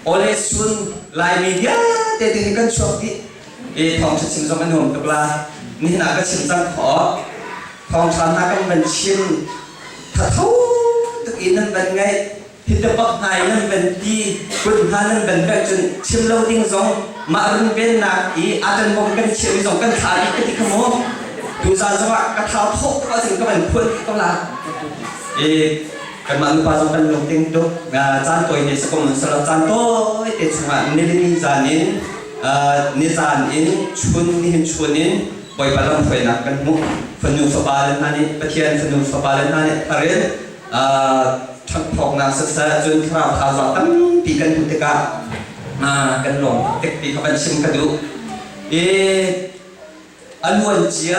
oleh sun lai media tadi kan syok thong chim trong anh hùng tập la ni na cái chim răng khó thong chán na cái mình chim thật thấu tự in nên bên ngay thì tập bắc này nên bên đi quân hà nên bên cái chim lâu tiếng giống mà bên bên là ý anh mong cái chim giống cái thả đi cái gì không muốnดูซาจังหวะกระเท้าทบก็ถึงก็เป็นพุ่นก็ลากันมาลูกปลาจงเป็นลงติ้งดุจานตัวนี้สกุลสลับจานโต้เอช่วงนี้นี่จานินนี่จานอินชุนนี่ชุนอินปล่อยปลาลงไฟนักกันมุกฝนยูสบายเลยนั่นนี่ปะเทียนฝนยูสบายเลยนั่นนี่อะไรทั้งพอกนักศึกษาจนคราบข่าวว่าตั้งปีกันพุทธกากันหลงเด็กปีเขาเป็นชิมกันดูอันวันเจีย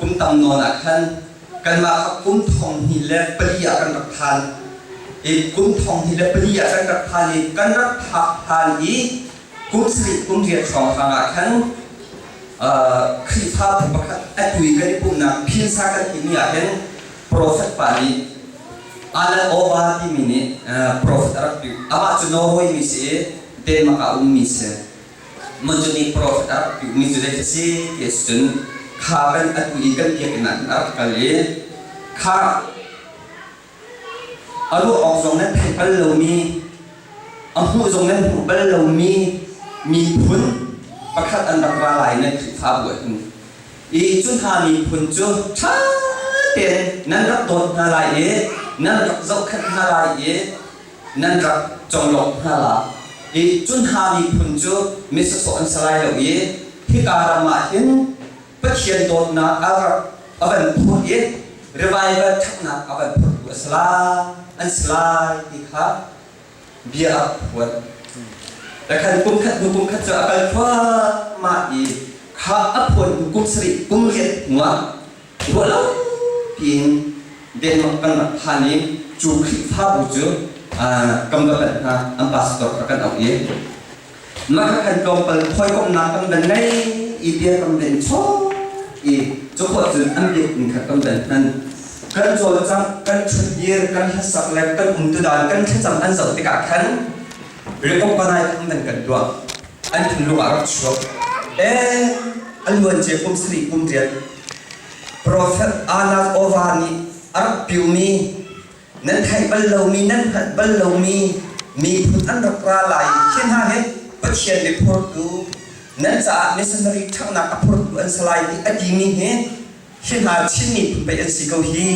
กุมตำนนอ่ะท่านกันมากุมทองหิเลปริยากันรักทานกุมทองหิเลปริยากันรักทานกันรักทานกุมสิกุมเรียนสองทางอ่ะท่านคลิปภาพถึงประคัตไอ้ตุยกันที่ปุ่มนักพินซากันที่นี่อ่ะท่านโปรเฟสปานีอันนั้นโอวาที่มินิโปรเฟสรักดิวอาว่าจุนโนโฮยมิเสเดนมาคามิเสmenjadi profet Arab menjadi si Yesus kapan aku ikan kianan Arab kali kah alu orang zongan tempel lomi aku zongan tempel lomi mi pun pakat anda peralai nak kita buat ini itu kami pun tu caten nandak dot halai nandak zokat halai nandak jonglok halaiจุนหามีพุ่นจูมิสสอนสลายเหล่านี้ที่การมาเห็นประเทียนโดนนักเอาเป็นพูดรีไวเวอร์ทักนักเอาเป็นพูดสลายอันสลายที่ข้าเบียร์พูดแต่ขันกุมขัดจะเอาเป็นว่ามาอีข้าอัพพูดกุมสริกุมเรียนหัวเราพิงเดินมากันมาทานี้จูคลิปภาพบุจูgambaran ambassador akan awal, maka kan kompel koi kom nakam dan nai idea kam dan cho, joko jun ambil ingkat kam dan kan jual jang kan cudir kan hasak lek kan untuk dan kan cecam an zau tiga kan, rekop panai kam dan kan dua, an tulu arab shop, alwan je kum sri kum dia, Prophet anak ovani arab piumiนั่นไทยบัลลมีนั่นหัดบัลลมีพุทธันรักราไหลเช่นฮะเนี่ยปัจเจียนในพอร์ตูนั่นจะมิสนารีทั้งนักพอร์ตูอันสลายที่อดีมีเนี่ยเช่นฮะชิ้นนี้ไปอันสิเกาฮี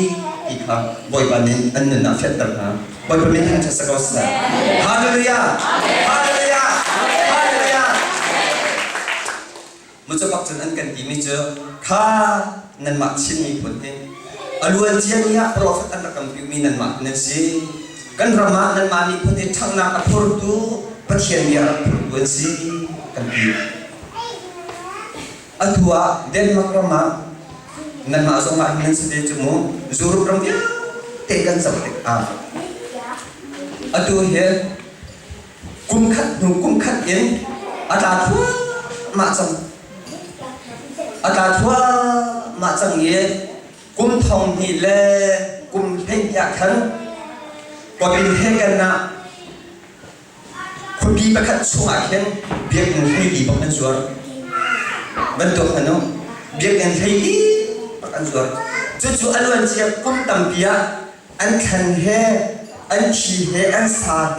อีกครั้งบ่อยวันนี้อันนั้นน่าเฟตตร์นะบ่อยวันนี้ท่านจะสกอสนะฮาเลลูยาฮาเลลูยาฮาเลลูยามุจบักจนอันกันที่มิเจอข้านั่นมาชิ้นนี้ผลเองalwan jiania prophet anak kami minan mak nasi kan ramah dan mani putih thang nak apur tu percian dia apur si kami atua dan mak ramah nan mak so mak nan sedih cemu zuru ram dia tekan seperti atu he kum khat in ada tua mak sang yeกุมทองนี่แหละกุมเฮงอยากขันก็เป็นเฮงกันนะคนดีประคัตช่วงเห็นเบียกเงินให้ดีประกันส่วนบรรทุกขนมเบียกเงินให้ดีประกันส่วนจู่ๆอันวันเชียกุมตั้มเบียอันขันเฮอันชีเฮอันสาเฮ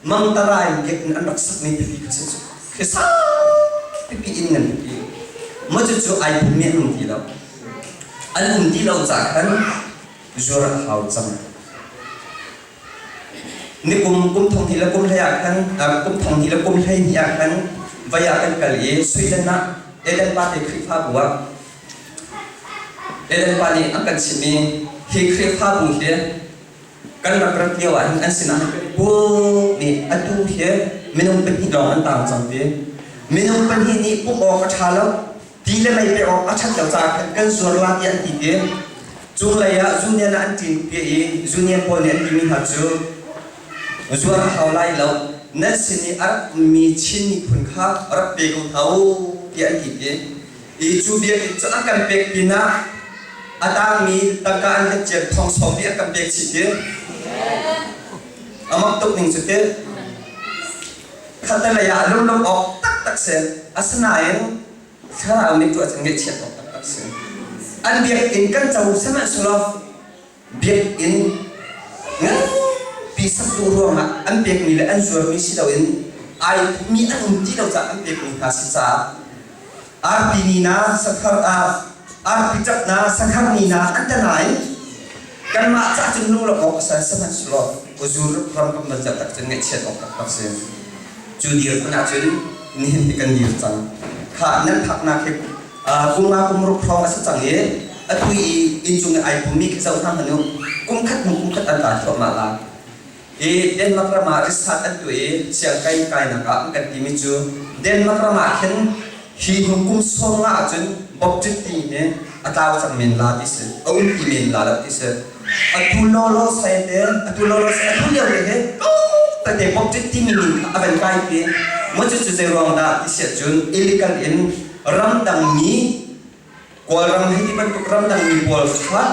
มังตรายเบียกเงินอันรักษาไม่ดีก็สุดๆคือสาปีอินเงินเมื่อจู่ๆไอ้ผมเนี่ยมันดีแล้วอันนี้เราจากนั้นจุดหาวจังนี่กุมทองที่เรากุมให้อากันกุมทองที่เรากุมให้อากันวิญญาณกัลยี่สุดนะเอเดนปาเตคริฟาบัวเอเดนปานี่อันกันชิมีฮิคริฟาบุเฮกันรักรักเดียวอันสินะบัวนี่อันดูเฮมินุเป็นหินรองอันต่างจังเดียมินุเป็นหินนี่ปุ๊บออกกระชาแล้วดีเลยไม่ไปออกอาชันเจ้าจากกันส่วนว่าที่อันที่เดียจุเลยอะจุเนี่ยนะอันที่เดียจุเนี่ยพอเนี่ยที่มีหัดจูส่วนเขาไล่เรานั่นสินี่อามีชิ้นนี้คุณค่ารับเบกเขาที่อันที่เดียจูเบียจะอาการเบกปีน่าอาตามีตะการเจ็บท้องสองที่อาการเบกสิเดีย amak tuk ning sute kata la ya lum lum ok tak tak sen asnaen khara umi tu asan nge chet ok tak tak sen an biak in kan chau sama sulo biak in ngan pisak tu ruang an biak ni la an sur mi si daw in ai mi an ti daw sa an biak ni ha si sa arti ni na sakhar arti chap na sakhar ni na an ta nai kan ma cha chung lu la ok sa sama sulo uzur ram kam na tak chen nge chet ok tak tak sen chu dir na chen ni hin ti kan dir chang kha nan thak na ke kuma kum ru phong asa chang ye atui in chung ai kum mi ke sau thang hanu kum khat an ta tho ma la den makrama risat atui siang kai kai na ka kan ti mi chu den makrama khen hi hum kum so nga chen bok chit ti ne ataw chang min la ti se aun ti min la la ti se atu lo sai te atu lo sai atu liao le he ta te bok chit ti min aban kai ti mo chu chu ze rong da ti se chun illegal in ram dang mi kwal ram hi ti ban tu ram dang mi bol kha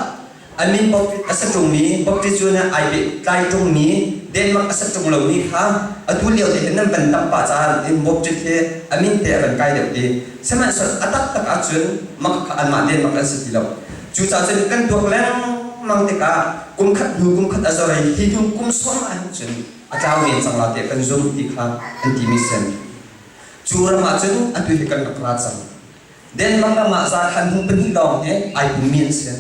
amin bok asa chung mi bok ti chu na ai be kai chung mi den mak asa chung lo mi kha atu liao te nan ban tam pa cha in bok chit he amin te ban kai de ti sama so atak tak a chun mak kha an ma den mak asa ti lo chu cha chen kan tu lang mang te ka kum khat azorai hi hum kum som a chun a chaw min sang la te kan zum ti kha an ti mi sen chu ra ma chun atu hi kan ka chang den mak ma za khan hum pen hi dong he ai kum min sen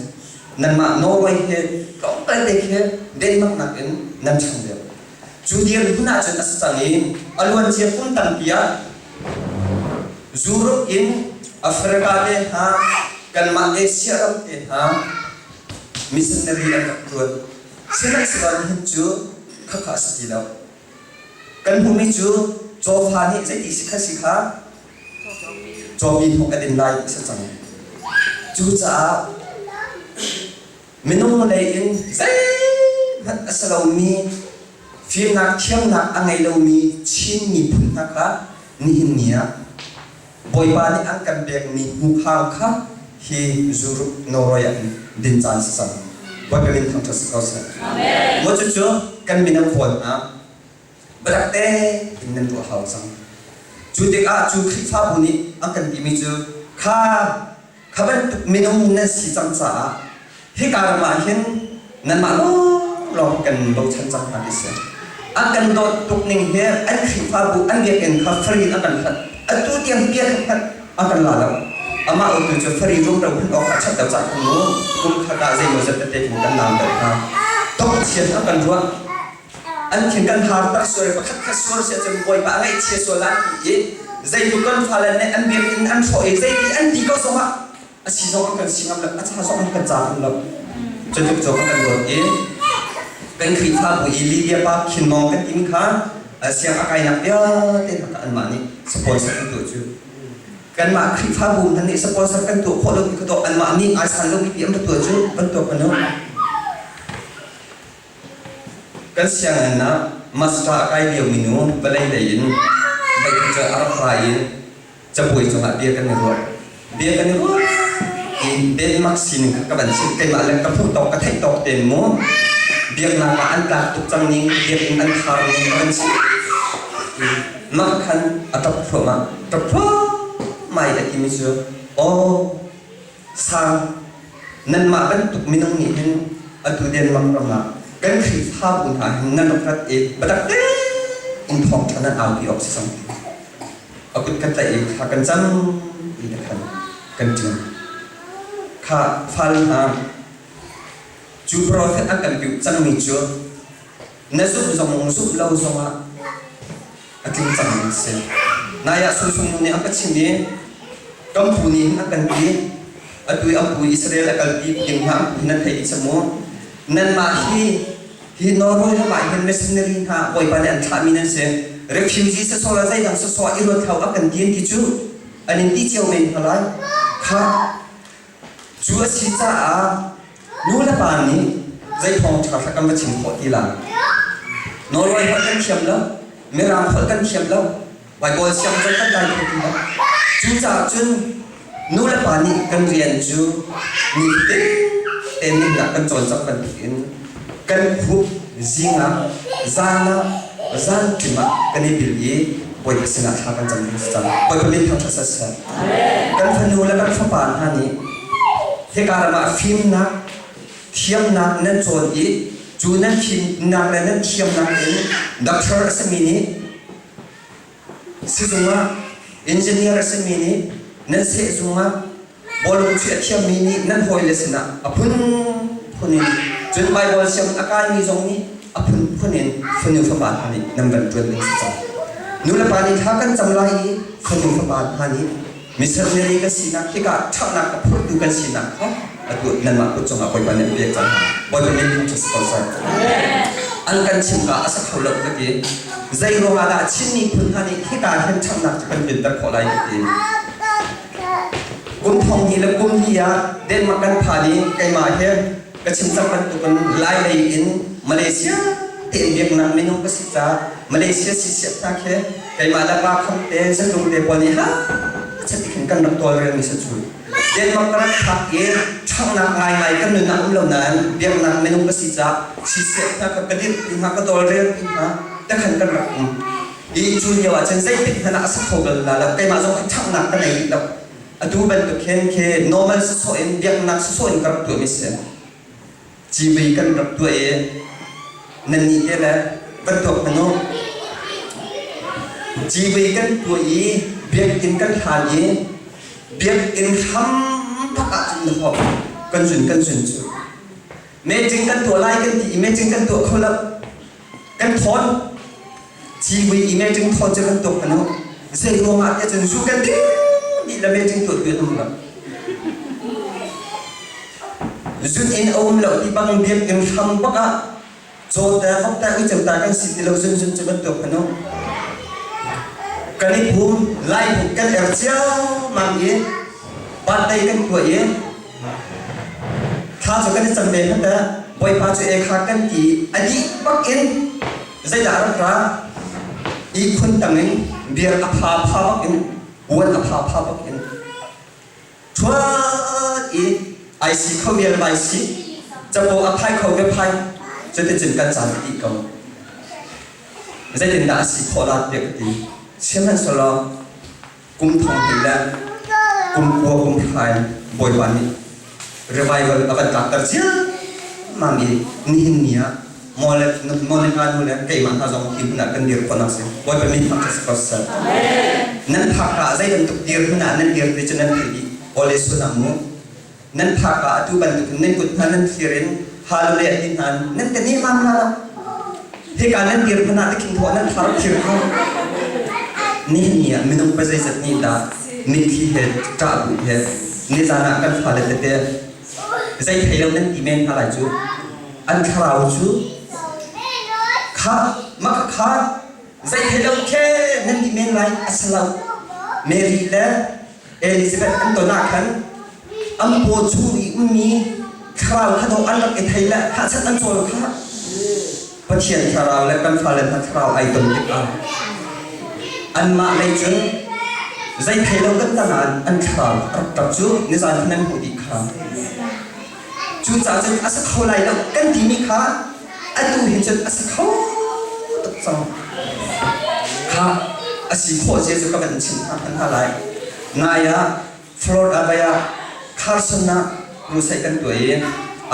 nan ma no wai he kong tai te he den mak na ken nan chang de chu dir huna chun as chang ni alwan che pun tan pia zuru in afrika de ha kan ma asia ram te ha missionary an kuat senang seban chu khakha stilo kan humi chu jofa ni zai ti sikha jobi thok adin lai sa chang chu cha minung lei in zai hat asalo mi phim nak thiam nak angai lo mi chin ni phun na ka ni hin nia boy ba ni an kan bek ni hu khang kha hi zuru noroya din chan sa wa pelin thang thas ko sa amen mo chu kan minam phol a brakte in nan tu hau sang chu te ka chu khri pha bu ni an kan ti mi chu kha khaban minum na si chang cha hi ka ma hin nan ma lo kan lo chan chang ha dis an kan do tuk ning he an khri pha bu an ge ken kha free an kan khat atu tiang pia khat an kan la lo ama utu chu free room ro kan ok chat da cha nu kum kha ka zai mo zat te kan nam da ka to chian an kan ruwa an khin kan har tak sore pa khat sor se chen boy ba ngai che so la ki zai tu kan phalan ne an biak in an thoi zai ti an ti ko so ma asi so kan singam la a cha so kan cha kan lo chen tu so kan lo kan khri pha bu i li dia pa khin mong kan tim kha siang akai nak dia te ka an ma ni sponsor tu chu kan ma khri pha bu nan ni sponsor kan tu kholo ki to an ma ni ai san lo ki am tu chu kan to kan no kan siang na masra kai liu minu balai lein bai cha arab rain cha bui cha ma bia kan ni ro bia kan ni ro in den maxin ka ban sin kai ma la ka phu to ka thai to ten mo bia na ka an ka tu chang ning bia in an thar ni kan si ma khan atap phro ma tap phro mai da ki mi chu o sa nan ma ban tu minang ni hin atu den mak ma kan khri pha bun ha nan rat e badak te in thong thana au bi ok sam akut kan ta e kha kan cham ni da kan chung kha phal ha chu prophet akan bi chang mi chu na su zong su lo zong a akin chang se na ya su sung ni akat chin ni kam pu ni akan bi atui apu israel akal bi king ha nan thai chamo nan ma hi noroi la mai hen missionary ha boy pa an tha mi nan se refugee se so la zai dang so iro thau akan din ki chu anin ti cheu men halai kha chu si cha a nu la pa ni zai thong tha tha kam chin kho ti la noroi pa kan khiam la meram phal kan khiam la wai boy siam cha kan dai ko ti la chu cha chun nu la pa ni kan rian chu ni te ten ni la kan chon cha kan in kan khu zinga zana zan kima kani bilgi boy pasina thakan jamni sta boy pamin thang thasa sa kan phanu la kan phapan hani he karama film na thiam na nan chon i chu nan phim na la nan thiam na in doctor asamini sizuma engineer asamini nan se zuma bolum chu thiam mini nan hoile sina apun phunin chun bible siam akai mi zong ni apun phunin phunu phapan hani number 12 sa nula pani thakan chamlai phunu phapan hani missionary ka sina kika thana ka phutu kan sina kha atu nan ma ku chonga koi ban be chan boy ban ni just ko sa an kan chim ka asa khawlak ka ti zai ro ala chinni phun hani kika hen thana kan bin tar kholai ti kum thong hi la kum hi ya den ma kan phani kai ma he ka chim cham ban tu kan lai lai in Malaysia tin Vietnam menu ka si cha Malaysia si siap ta khe kai ma la ba kham te sa tung te poni ha chati khin kan rak tol re mi sa chu den ma kan thak ye thang na ngai ngai kan nu na lo nan Vietnam menu ka si cha si siap ta ka kadit ha ka tol re ha ta khan kan rak i chu ya wa chen zai pik hana asa khogal la kai ma zo thang na ka nei lo atu ban tu khen ke normal so in Vietnam so in kar tu mi se chi bi kan rak tu e nan ni ke la ban tu no chi bi kan tu i biak in kan than i biak in ham pa chun ho kan chun chu me jing kan tu lai kan ti me jing kan tu kholap kan thon chi bi i me jing thon che kan tu no zai ro ma ya chun su kan ti ni la me jing tu tu no la zun in om lo ti bang biak in ham pa ka cho ta hok ta i cham ta kan si ti lo zun che kan tu no kan ni phum lai phum kan er chiao mang ye bat dai kan tu ye kha cho kan cham be ha ta boy pa chu e kha kan ti adi pak in zai da ra i khun tang in biar apha pha pak in wan apha pha pak in chua i ai si khau biar bai si cha bo aphai khau ke phai cho te chin kan chan ti ko zai tin da si kholat de ti xem hắn solo cùng thong thì là cùng cua cùng khai bồi bàn đi revival akan kakar sia mangi nihin nia mole kan mole kai man ha jong ki na kan dir kona se boy ban ni phak se kosa nan phaka zai dan tuk dir na nan dir ti chanan ti ole sunamu nan phaka atu ban tu nan kut nan thirin halule tin nan kan ni mam na he kan nan dir phana ti king thon nan thar thir ko ni nia minum pa zai sat ni da ni thi he ta bu he ni zana kan phale te zai thelo nan email hala chu an kharau chu kha ma kha zai thelo ke nan email lai asala Mary la Elizabeth antona khan am po chu i umi kharau kha do an la ke thaila ha sat an chol kha pathian kharau la kan phale ha kharau ai tom tik a an ma lai chun zai thelo kan ta an kharau tak chu ni zan nan hu di kha chu cha chen asa khau lai lo kan ti mi kha atu hin chen asa khau tak chang kha asi kho je zu ka ban chin an ha lai na ya Florida baya Carson na rusai kan tu ye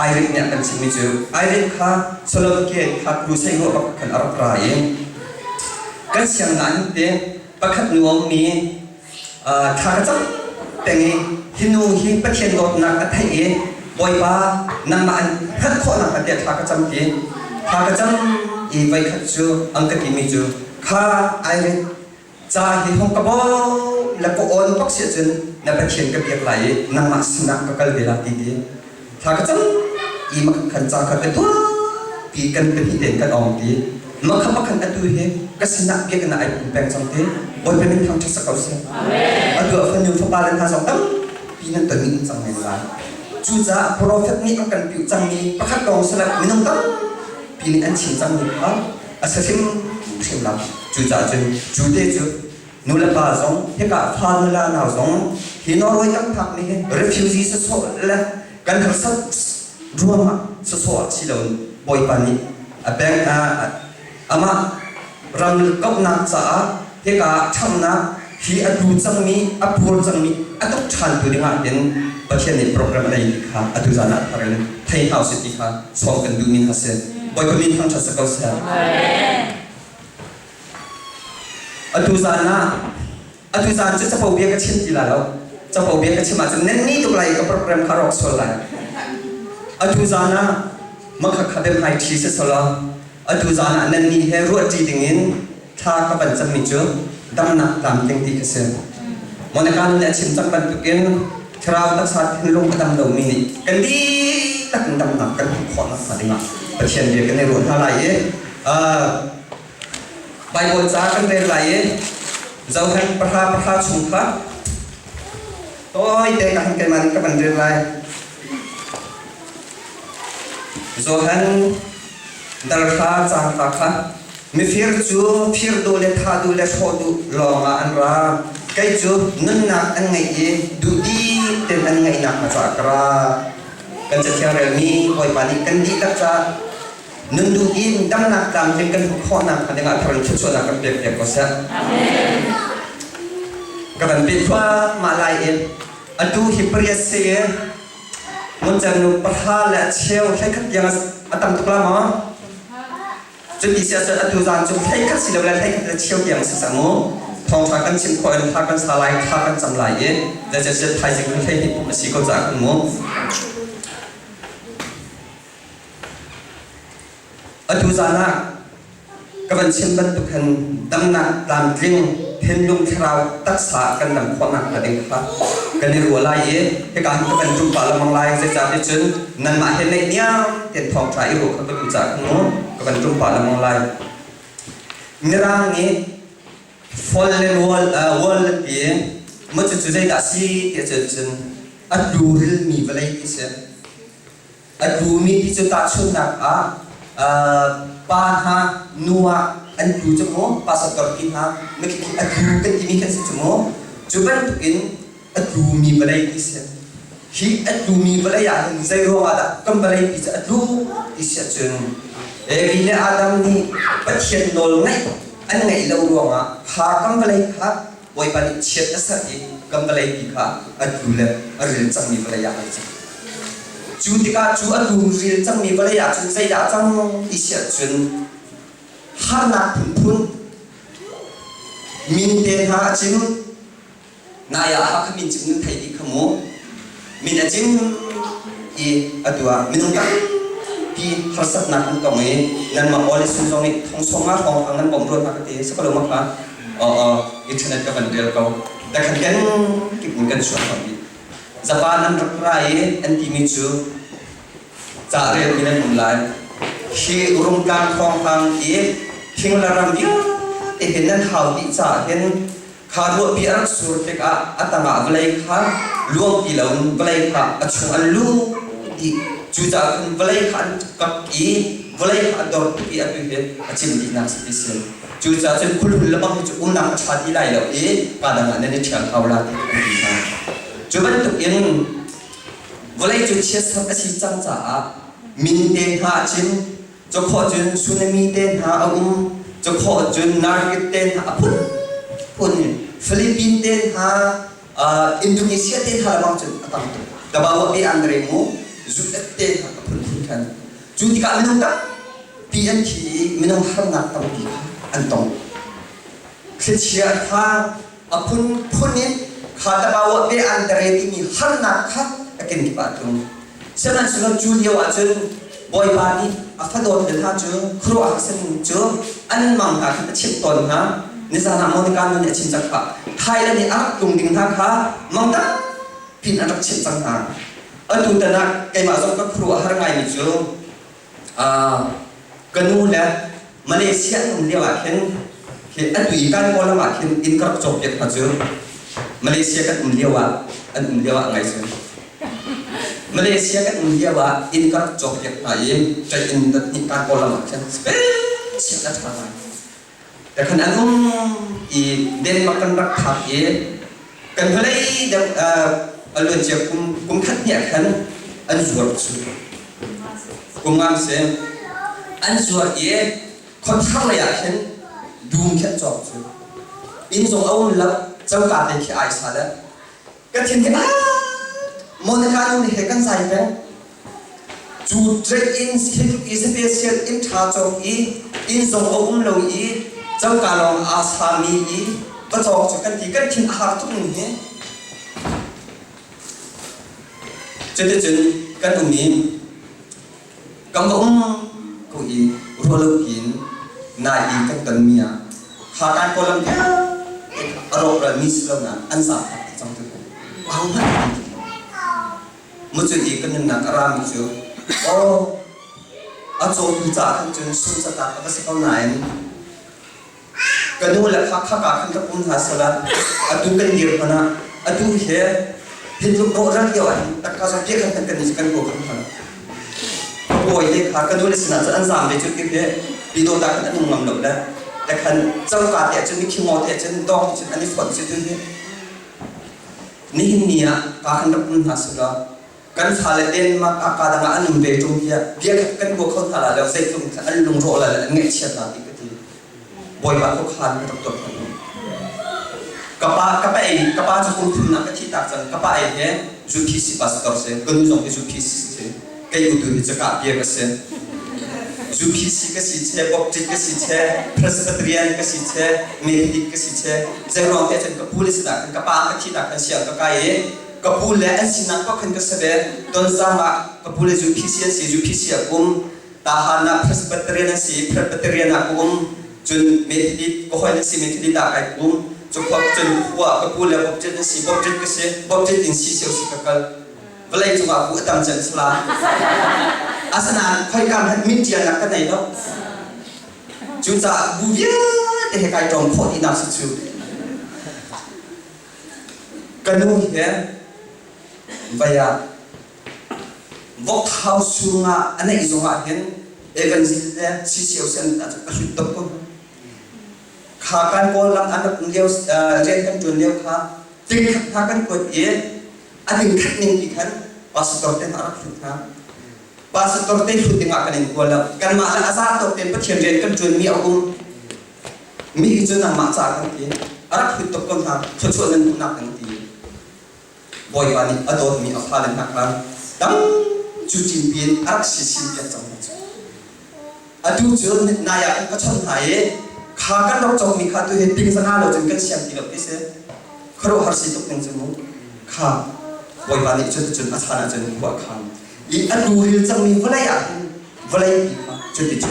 Irene nya kan chin mi chu Irene kha solo ke kha rusai ho ka kan arap ra ye kan siang nan te pakhat nuam mi tha ka chang tengi hinu hi pathian lot na ka thai ye boy ba nang ma an khat kho na ka te tha ka cham ti tha ka cham i vai khat chu ang ka ti mi chu kha ai le cha hi hong ka bo la ko on pak se chen na pathian ka biak lai nang ma sna ka kal de la ti ti tha ka cham i ma khan cha ka te tu pi kan ka hi ten ka ong ti ma kha pa khan atu he ka sna ke ka na ai peng cham te boy pe min thang cha sa ka se amen atu fa nu fa ba len ha song tam pi nan ta ni chang nei la chu cha prophet ni ang kan piu chang ni pakhat dong salak minung tam pi ni an chin chang ni ha asasim thim la chu cha chen chu te chu nu la ba zong he ka pha nu la na zong hi no roi tam thak ni refugee sa so la kan thar sa ruama sa so chi lo boy pa ni แบงอามารังกับนักษาเฮกาทำนักที่อดูจังมีอภูรจังมีตุกชันตัวนี้งานเป็นประเทศในโปรแกรมอะไรดีค่ะอดูจานะอะไรไทยเฮาสิค่ะสองกันดูมินฮัสเซนบอยก็มินทั้งชัดสกัลเซนอดูจานะจะพอเบียกับชิมทีละแล้วจะพอเบียกับชิมอาจจะเน้นนี่ตัวไรกับโปรแกรมคาร์อกโซลาอดูจานะมักขัดเดิมไฮทีเซสละอดูจานะเน้นนี่เฮรัวจีดิ่งถ้ากับบันจะมีจุดดำนักตามเต็งที่เกษตรมองการเนี่ยชิมจังบันตุกินคราวตักสัตว์ลงกระดำเหล่านี้กันดีตักดำนักกันขอนักสัตว์ดิ่งประเทศเดียวกันในรุ่นอะไรใบบนจ้ากันเรียนอะไรเจ้าหันประหารชุมพระโอ้ยเด็กหันกันมากับบันเรียนอะไรเจ้าหันดาราจางตาค่ะมีฟิร์จูฟิร์ดูเลท่าดูเลโชดูลองอันราใกล้จูนั่นนักอันไงดูดีเต็มอันไงนักมาจากรากันจะเที่ยวเรื่องนี้คอยปานิกันดีตักจ้านั่นดูดีดำนักตามเป็นกันข้อนักอันนี้งานทำชุดชนักกันเปรียบก็เสียกันเป็นว่ามาลายเองอดูฮิปเรียเซียมันจะนุปะทาและเชี่ยวใช้ขัดยังอัตมตุกลามะจุดที่เสียสละดูจานจุดให้ขัดสิลเลยให้ขัดเชี่ยวอย่างสิ่งสมุทองทากันชิมคอยทากันสลายทากันจำลายเยแต่จะเสียไทยสิ่งให้ที่ผมสิก็จากกันมั้งดูจานะกับชิมบรรทุกขันดำหนักตามกลิ่งเห็นลุงคราวตักษากันดำความหนักกระดิ่งครับกันในรัวลายเย่ให้การกับเป็นรูปปลาละมังลายจะจับได้จนนั่นมาเห็นในเนี้ยเห็นทองใจรูปเขาเป็นจากนู้นกับเป็นรูปปลาละมังลายในร่างนี้ฟอลเลนวอลเดียมันจะจุดใจดัชชีเดียจนอัดดูเรื่องมีอะไรที่เสียอัดดูมีที่จะตัดชุดหนักปาฮานัวอันดูจมูกภาษาตรกินฮะไม่คิดอัดดูกันที่มีกันสิจมูกจุบันตุกินอัดดูมีอะไรที่เสียฮีอัดดูมีอะไรอย่างใจร้อนอะไรก็อะไรที่จะอัดดูที่เสียจนวิเลอาดัมนี่ปัจเจียนโนลไงอันไงเราร้องอ่ะหาก็อะไรครับไว้ปนิเชียดสักทีก็อะไรที่ค่ะอัดดูเลยเรื่องจังมีอะไรอย่างไรจูติกาจูอัดดูเรื่องจังมีอะไรอย่างจนใจด่าจังที่เสียจนหานักพุ่นมินเตหาจิมนายอาขมินจิมนึกไทยดีขโมมินจิมอีอัดว่ามินกันที่ฮัสนักตรงนี้นั่นมาออลิสุนตรงนี้ทองสมาทองทางนั้นผมรู้มากที่สักลมมากอินเทอร์เน็ตกับมันเดียวกันแต่ขันกันกิบกันส่วนของนี้จะปานันรักไรอันที่มีจูจะเรียนมินมุลายที่อุรุมการทองทางอีทิ้งละรำเยอะแต่เห็นนั้นข่าวที่จะเห็นข่าวว่าพิอาร์สุดเด็กอัตมาเวลัยค่ะล่วงปีหลังเวลัยค่ะอัชวอันลูที่จูจ่าคนเวลัยค่ะกับอีเวลัยค่ะดอร์ที่อันเป็นอาชีพดีนักสิเสียจูจ่าจนคุณหุ่นละมั่งจูนักชาติไล่แล้วการงานนั้นเชียงเขาลาที่ดีมากจูบันตุกินเวลัยจูเชียสักอาชีพจังจ่ามินเดหาจิมจะขอจนสุนามิเดนหาจะขอจนนาริกเดนหาพุ่นฟิลิปปินส์เดนหาอินโดนีเซียเดนหาบางจุดต่างๆแต่บางวันที่อันเรมูจุดเดนหาพุ่นกันจุดที่การลุ้นกันปีอันที่ไม่ต้องหาหนักต่างดีอันตรงคริสเตียนหาพุ่นนี้ขาดบางวันที่อันเรที่มีหาหนักครับอากินที่ปาตุงฉะนั้นสุดจุดเดียวอาจจะบอยปานีอาฟดอนเดินทางจูครัวอาเซนจูอันนั้นมังตาที่ชิมตอนฮะนิสานามอนการเนี่ยชิมจักรไทยแล้วนี่อาตุงดิ่งทางค่ะมังตาพินอันรักชิมจังหางตุนตนะไก่มาส่งกับครัวหาไงมิจูกันนู่นแหละมาเลเซียนุ่มเดียวอ่ะเห็นอันดุยกันก็ละมาเห็นอินกระจกเด็กมาจูมาเลเซียกันนุ่มเดียวอ่ะอันนุ่มเดียวอ่ะไงจูมาเลเซียกันมุ่งเดียวว่าอินกัดจบอย่างไรใจอินดัดนิการโอลามาเช่นสเปนเสียดัดทำไมแต่ขณะนั้นอีเดนมาร์กกันรักขับเย่กันเพลย์เดี๋ยวเรื่องเจ้ากุมขัดเนี่ยขันอันจวบสุดกุมงามเสีย อันส่วนคนทั้งเลยเห็นดูมแค่จบจูอินทรงเอาแล้วเจ้าการเด็กที่ไอ้สาระก็ทิ้งกันมองในการนู้นเห็นกันใส่ไหมจูเทรอินสิอิสเปเชียลอินทาจงอินทรงเอาเราเจ้าการลองอาสามีก็จอกจุกันที่กันทิ้งอาหารทุกอย่างเนี่ยจนกันตรงนี้กำลังกูรัวลูกหินนายกันกันเมียหาการโกลัมเบียอารมณ์ระมิสลงนะอันสับจังตัวเอาไม่มุจอีกันนักรามิจูโอ้อาโจพิจารณ์จนสุนทรตาก็สิเขาไหนกันดูแลข้ากันกับปุ่นหาสละอดูกันเดียวนะอดูเห็นลูกโรรักเดียวแต่ก็จะเกี่ยกันกันนี่กันโกกันนะโอ้ยเด็กข้ากันดูแลสินะจะอันสามเด็กจุดเกี่ยปีโดตากันนุ่งงำหลบแล้วแต่คันเจ้าการแต่จนมีคิมอแต่จนดองจนอันนี้ฝนจุดนี้นี่เนี่ยการกันกับปุ่นหาสละกันทาเลเดนมาอาการต่างอันนุ่มเบจงเดียกันบวกเขาทาแล้วเซ็ตลงอันลงโรแล้วเงี้ยเชียร์อีกทีบ่อยบาเขาขาดไม่ต้องตัวคนกระป๋าจะคุ้มทุนนักที่ตักจังกระป๋าเนี่ยจูพีซีปัสตอร์เซ่กันจงเป็นจูพีซีเซ่แกอยู่ตัวนี้จะกลับเบียร์กันเซ่จูพีซีก็สิเช่บ็อกจิก็สิเช่พระสตรีนก็สิเช่เมดิกก็สิเช่เจ้าร้องแต่จนกับผู้ลิสต์กันกระป๋าที่ตักกันเชียร์ก็ใกล้กับผู้เล่นสินักก็ขึ้นก็เสด็จต้นสามะกับผู้เล่นจูพีซีสิจูพีซีกุมตาหานะพระสตรีนสิพระสตรีนกุมจนเมดิกก็ให้สิเมดิกตาไก่กุมจุกพบจนหัวกับผู้เล่นพบจนสิพบจนก็สิพบจนอินสิเสียวสิกัลเวลาจุกว่าผู้ตั้งใจสละอาสนะค่อยการให้มิตรนักกันไหนเนาะจุดจะบุญแต่ให้ใครตรงพอดีนักสุดกันนู่นเห็นไปอ่ะวอกเท้าสูงอ่ะอันนี้สูงอ่ะเห็นเอกันสิเนี่ยสิเสียวเส้นอาจจะกระสุนตกคนขาการโกลังอันนั้นเลี้ยวเรียนกันจนเลี้ยวขาตึงขากันกดอันหนึ่งขัดหนึ่งอีกขันภาษาตัวเต็มอารักสุดนะภาษาตัวเต็มสุดที่มากันเองโกลังกันมาแล้วอาซาตัวเต็มประเทศเรียนกันจนมีอาวุธมีจนนำมาจากกันทีอารักสุดตกคนทำชดๆนั้นหนักกันทีบ่อยวันนี้อดอมีอัฟาเลนนักแล้วดังจุดจีนเปลี่ยนอารักสิสิเปลี่ยนจังหวะอดูเจอนายอันก็ชนหายขากันเราจงมีขาตัวเห็นดิ้งสนาเราจนกันเสียงที่แบบนี้เสียครูหาสิตุกหนึ่งจมูกขาบ่อยวันนี้จนอาสาจนหัวคำอีอดูเรื่องจังมีวลัยอ่ะวลัยปีกจนติดจุ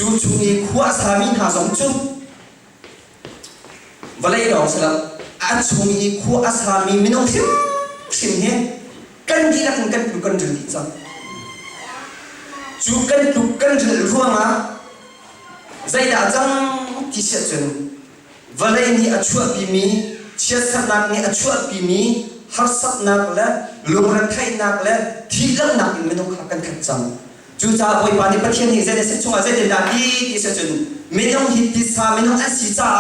ดจุดมีขวาสามีหาสองจุดวลัยเราสลับอาชงอีคู่อาสามีไม่ต้องชิมเห็นกันดีละกันดูกันจนดีจังจูกันดูกันจนรัวมาใจด่าจังที่เสียจนวลัยนี่อาชัวปีมีเชียสักนักนี่อาชัวปีมีฮัรสักนักและลงรักไทยนักและที่ลังนักไม่ต้องขับกันขัดจังจูจ่าบ่อยปานในประเทศนี้ใจเด็ดเสียชงใจเด็ดด่าดีที่เสียจนไม่ต้องฮิตที่สาไม่ต้องอันสีจ่า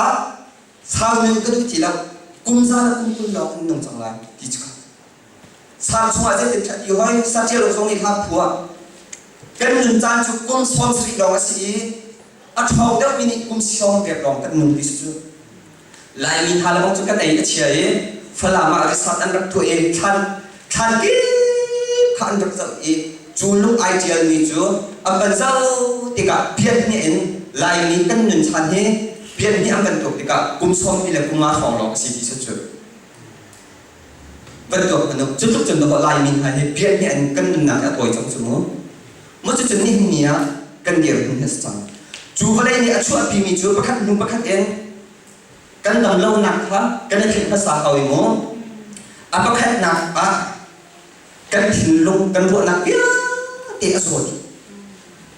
สาวนึงก็ดูที่เรากุมซากุมกุลเราหนุ่มจังไรที่จุกสามช่วงอาจจะติดอยู่ให้สัตย์เจ้าเราตรงนี้ครับผัวกันหนึ่งจานจุกุมสอนสิเราสิอัฐเอาเดี๋ยวมินิกุมสิองเก็บรองกันหนึ่งที่สุดลายมีทาร์ลงจุกันไหนก็เชียร์ฝรั่งมาจะสัตย์อันรักตัวเองทันกี่ขันรักตัวเองจูลุกไอเดียมีจูอันเป็นเจ้าติกาเพียรนี่เองลายมีกันหนึ่งชันเฮเพียรนี่อันเป็นตัวติกากุมซ้อมที่เล็กกุมมาของเราสิที่สุดเป็นตัวมันจุดจนตัวลายมีให้เพียรนี่อันกันหนึ่งนักตัวจังสมมติมันจะนี่เนี่ยกันเดียวถึงเหตุจังจูวันนี้ช่วยพี่มีจูประคัดนุ่งประคัดเองกันดำเล่าหนักครับกันได้ถึงภาษาเขาอีโมประคัดหนักกันถึงลงกันรัวหนักเปี้ยเตะสวด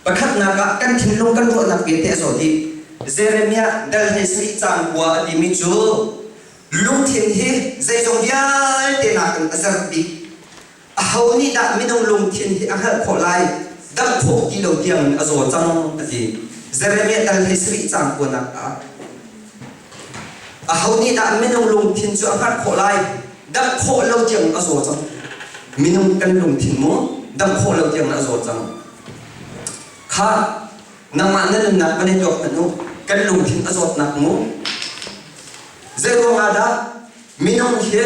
ประคัดหนักกันถึงลงกันรัวหนักเปี้ยเตะสวดเจเรมียเดินให้สิจังหัวดิมิจูลุงเทียนเฮใจจงยาเตะหนักกันอาจารย์บีเขานี่ดักไม่ต้องลุงเทียนเฮอาหารขอไล่ดักพวกที่เราเตียงอาจจะจังดีเจเรมียเดินให้สิจังหัวหนักเขานี่ดักไม่ต้องลุงเทียนจูอาหารขอไล่ดักโคเราเตียงอาจจะจังไม่ต้องกันลุงเทียนมั้งดักโคเราเตียงอาจจะจังข ข้าน้ำมันนั่นหนักมันในจบมันนู้กันลงทิ้งอสดหนักงูเจ้าว่าได้มีน้องเฮีย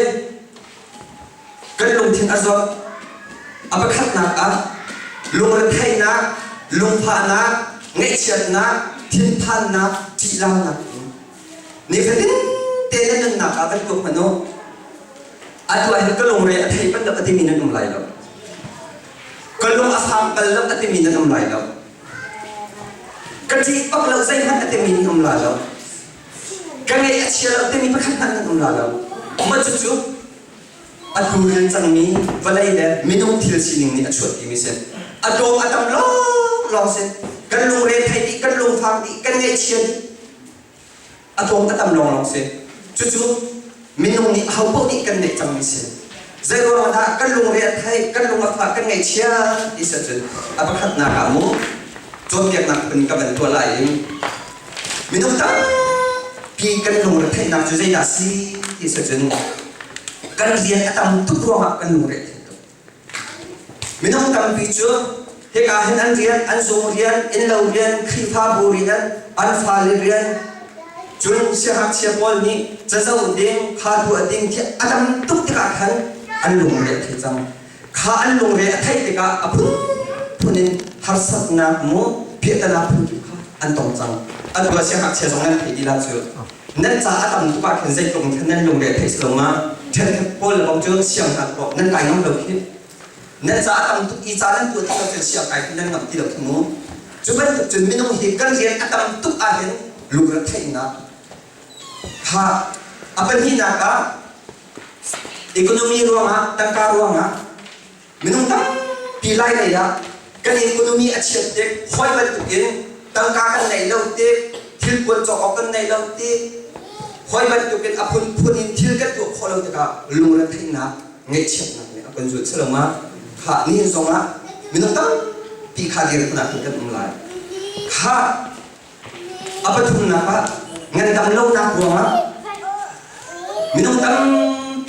กันลงทิ้งอสดอับขัดหนักอ่ะลงระเทยนักลงผ่านนักเงยเฉียดนักทิ้งพันนักจีรังนักนี่คือเต้นนั่นหนักอ่ะเป็นพวกมันนู้อันตัวเองก็ลงเรียนไทยเป็นแบบที่มีนั่นทำไรแล้วก็ลงอาสามเป็นแบบที่มีนั่นทำไรแล้วกันที่ปักเราใส่มันที่มีนั่นทำไรแล้วกันไงเชื่อเราที่มีประคันนั่นทำไรแล้วมันจู่ๆอันดูเรื่องจังมีวันไหนเนี่ยไม่ต้องที่จะสิ่งนี้อันชดที่มีเส้นอันโดมอันทำลองเส้นกันลงเรียนไทยดีกันลงฟังดีกันไงเชื่อดีอันโดมอันทำลองเส้นจู่ๆมีน้องนี่เขาพวกนี้กันเนี่ยจังมีเสียใจว่าถ้ากันลงเรียนไทยกันลงมาฝากกันไงเชียอีสัจอัปขัดนาขามูจนเรียกนักเป็นกับเป็นตัวไหลมีน้องตั้งพี่กันลงเรียนไทยนักจุดใจยาสีอีสัจกันเรียนตั้งทุกตัวกันลงเรียนมีน้องตั้งพี่จูเฮกาเห็นอันเรียนอันส่งเรียนอินเลวเรียนครีฟ้าบูเรียนอันฟ้าเรียนจนเสียหักเสียบอลนี้จะเจ้าเด้งขาดูเด้งที่อาจารย์ตุ๊กตาขันอันลงเรียนที่จังข้าอันลงเรียนไทยติกาอภุพุนินฮัสซัตนาโมเพียรนาพุนิข้าอันตรงจังอันตัวเสียหักเสียสองนั้นที่ดีลาจูนั่นจะอาจารย์ตุ๊กตาขันใจตรงที่นั่นลงเรียนไทยสลมาเทนบอลบางจุดเสียงหักบอกนั่นไก่น้ำเหลวที่นั่นจะอาจารย์ตุ๊กอีจานั่นตัวที่เราจะเสียไก่ที่นั่นกับที่เราทุ่งจุดนั้นจุดไม่ต้องเห็นกันเรียนอาจารย์ตุ๊กอาเห็นลูกเรียนไทยนะข้าapa ni nak ekonomi ruang tangka ruang minum tak pilai ni ya kan ekonomi achiat dek khoi ban tukin tangka kan nei lo te thil pon chok kan nei lo te khoi ban tukin apun punin thil kan tu kholo te ka lung ra thain na ngai chet na ne apun ju chelama kha ni zonga minum tak pi kha dir na kan umlai kha apa thum na pa ngan dam lo na ruang minum tam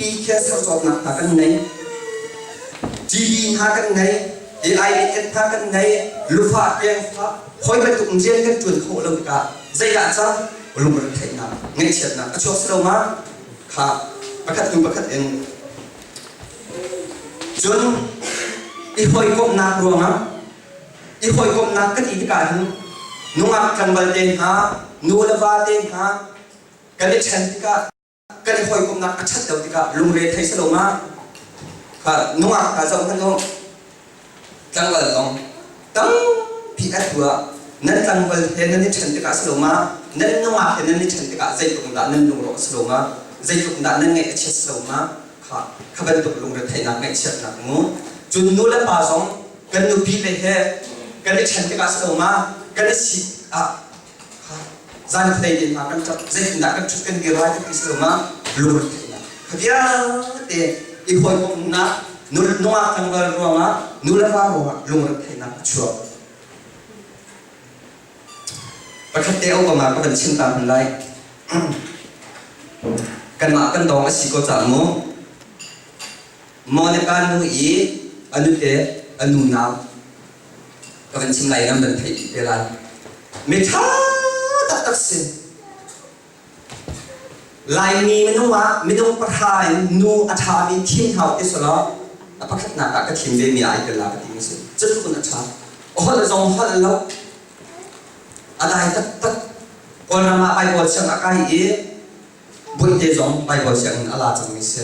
pi khe sa jot na kan nei ji ha kan nei ai et ha kan nei lu fa peng fa khoi ba tung jen kan chun kho lo ka zai da cha lu mer thai na ngai chet na a chok slo ma kha pakhat tu pakhat en chun i hoi kom na ruanga i hoi kom na kan i ka hin nunga kan bal den ha nu la va den ha kan le chen kaกันคอยกุมนักชัดเดียวติกาลุงเรย์ไทยสโลมาค่ะนัวกาจงท่านน้องจังหวัดน้องตั้งพี่อัดตัวนั่นจังหวัดเห็นนั่นนี่ฉันติกาสโลมานั่นนัวเห็นนั่นนี่ฉันติกาใจตุกด่านนั่นลุงโรสโลมาใจตุกด่านนั่นไงเชิดสโลมาค่ะข้าพเจ้าลุงเรย์ไทยนักไงเชิดนักงูจุนนู้นและป่าสองกันนูพี่เลยเฮ่กันนี่ฉันติกาสโลมากันนี่สิจานใดดินมากันจับใจนักกันชุดกันเกี่ยวกับที่สมาลูกที่นะขยันเตะอีกคนพวกนั้นนู่นนัวทั้งวันรัวมานู่นละว่ารัวลูกที่นะชัวประคับเตะเอาประมาณก็เป็นชิ้นตามไรกันมากันดองสิก็จะมูในการนู่นอีอันนู้นเตะอันนู้นน้ำก็เป็นชิ้นไรนั่นเป็นที่เวลาไม่ช้าตัดสินลายนี้ไม่ต้องว่าไม่ต้องประทานนูอาชามีทีมเขาที่สุดแล้วพักหนักก็ทีมเดมีอะไรกันล่ะที่นี่สิจะทุกคนอาชาโอ้เราจงหันแล้วอะไรตัดก่อนมาไปบอลเชียงอากาศอีบุญเดจงไปบอลเชียงอะไรจังมิเซ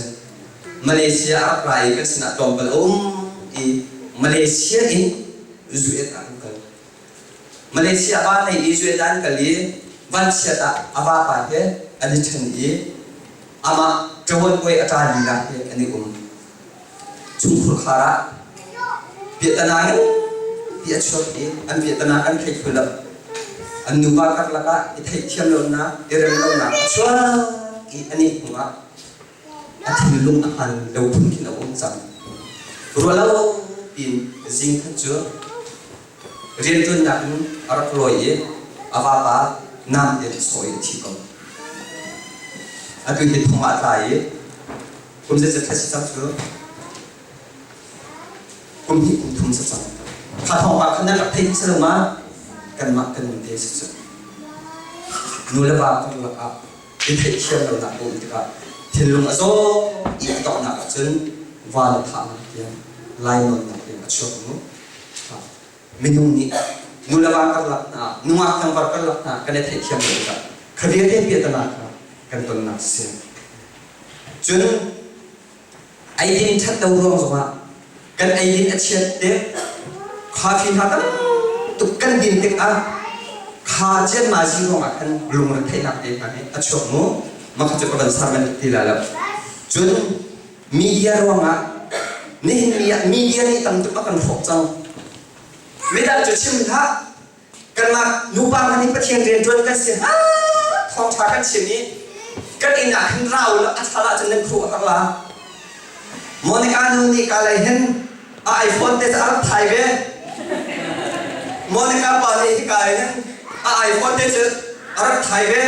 มาเลเซียอะไรกันสินะจอมเปล่าอีมาเลเซียอินจุดอันกันมาเลเซียบ้านในอิสราเอลกันเลยวันเสียตาอาบาปะเฮอันนี้ฉันเองอามาจวนไปอาจารย์ดีนะเฮอันนี้จุ่มขุลขาระเบียดนาเงเบียดชดเองอันเบียดนาอันใครคุยละอันนูบากักละก็ไอ้ไทยเทียมลงนะเอเรนลงนะชัวอันนี้หัวอันที่ลุงอันเดาพุ่งขึ้นเอาจังรัวแล้วปีนจิงขันชัวเรียนจนนักอารักลอยอาบาปะน้ำเย็นสวยที่กองอันคือเหตุผลอะไรผมจะทัศน์สักชั่วผมหิวทุ่มสักชั่วข้าทองปากขนาดกับเทศสโลมา กันมากันมุนเดสุดนูเลบาต้องละอับที่เทียมเราหนักบุญที่ก็ที่ลุงอโซอีกต่อหนักจนวาลทานเพียงไล่นนหนักเพียงช่วงนู้มินุนี่นูเลบากันละนะนูอักตังบากันละนะกันได้เทียมเรากันคดีที่เพียรตนากันต้นนักเสียจนไอ้ดินชัดดาวร้องสมากันไอ้ดินอัจฉริยะเด็กข้าพินาตั้งตุกันดินเด็กอ่ะข้าเจ้ามาจีร้องกันลุงรักให้นักเด็กกันอัจฉริยะมันเขาจะเป็นสารมันที่ละละจนมีเดียร้องอ่ะนี่มีเดียนี่ตั้งตุกกันหกจังเวลาจะชิมท่ากันมานูบางอันนี้ประเทศเรียนจนกันเสียท้องชากันเสียนี้กันอินอ่ะขึ้นเราแล้วอัศราจะนึกครูกันละโมนิกานูนี่การอะไรเห็นไอโฟนเตสอาร์ไทยเว้โมนิกาปานี่การอะไรเห็นไอโฟนเตสอาร์ไทยเว้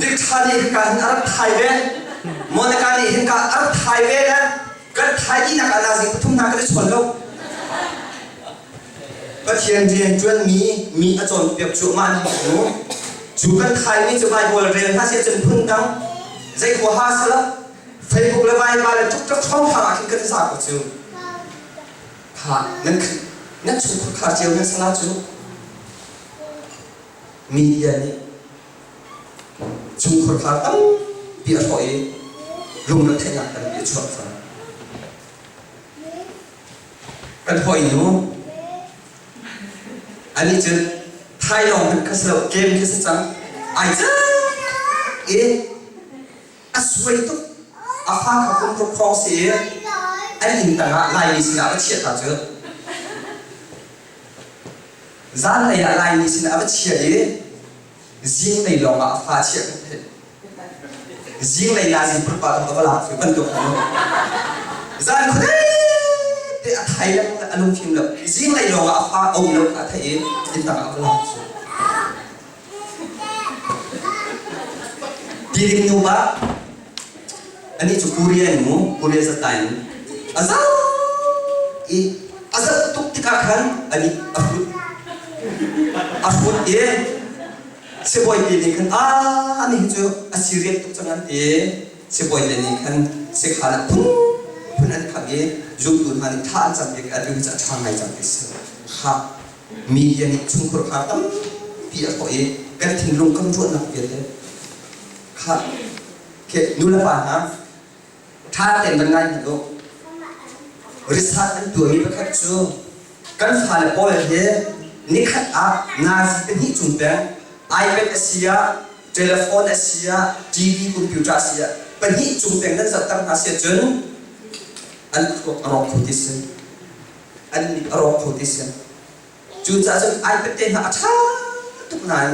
ดิชานี่การอาร์ไทยเว้โมนิกานี่เห็นการอาร์ไทยเว้นะกันไทยที่นักอาณาจิปทุมนักได้ชนโลกก็เทียนเรียนจนมีอาจารย์เปียกจุมันหนูจูกันไทยนี่จะไปบอลเรียนถ้าเสียจนพึ่งดังใจหัวหาสละเฟซบุ๊กเลยไปเลยทุกช่องทางคิดกันสากจูค่ะนั่นชุดขาเจียวนั่นสละจูมีเดียนี่ชุดขาตั้งเปียกถอยลงนักเทนนักกันเปียกชดฟังกันถอยหนูอันนี้จะไทยลองเป็นคาสโลเกมที่สักจังไอ้จ้าอาสวยตุกอาฟ้าขับคุณปกครองเสียไอ้หินต่างลายมีสินะว่าเชียร์ตาเจอจานในลายมีสินะว่าเชียร์ยิงในลองอาฟ้าเชียร์ยิงในนาซีประปาตัวละคือมันตัวเขาจานคนนี้แต่ไทยแล้วอารมณ์ฟิล์มเลยยิงในลองอาฟ้าองค์แล้วไทยอินต่างอาฟ้าดีดิ้งนูบ้าอันนี้จุกุเรียนมูกุเรียนสไตล์อาซาอาซาตุกติกาขันอันนี้อาฟุดเซบอยดีนี่ขันอันนี้จูอาซิเรียตุกจังอันเซบอยดีนี่ขันเซขานะพุ่งอันขับจุดดูมันท่าจังเด็กอันนี้จะช่างไงจังดิสค่ะมีอันนี้ชุนครัวขาตั้มพี่อาพ่อกันทิ้งลงกันรุ่นนักเรียนเลยค่ะเคนูละป่ะฮะถ้าเต็มเป็นไงดูริษัทนั้นตัวมีประคับจูกันฝ่ายพอเลยนี่ขัดอัพนาซีเป็นที่จุ่มเป็นไอแพดเอเชียโทรศัพท์เอเชียทีวีคอมพิวเตอร์เอเชียเป็นที่จุ่มเป็นนั้นจะตั้งอาเซียจนอันก็รอบโพธิสันอันนี้รอบโพธิสันจู่ๆจนไอแพดเต็มหาช้าทุกนั้น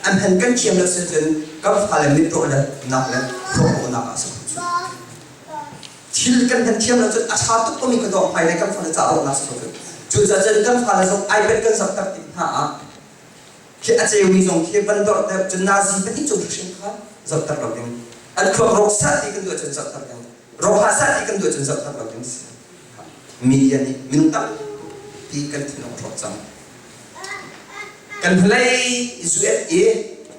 อันเห็นกันเทียมแล้วเสียจนก็ฝ่ายมิตรเลยนักเลยโปรนักสักทีลกันเห็นเทียมแล้วจนอาชาตุกก็มีกระดองภายในกันฝ่ายจะเอานักสักจู่ๆจนกันฝ่ายส่งไอแพดกันสักตัดติดหาแค่อาเจวิจงแค่บันดอลจนนาซีเป็นที่จุดเชื่อมกันสักตัดเราเองอันคือโรคสัตว์ที่กันด้วยจนสักตัดกันโรคหาสัตว์ที่กันด้วยจนสักตัดเราเองมีเดียนี่มินตั้งที่กันที่น้องรอจังกันเพลย์จูเอฟ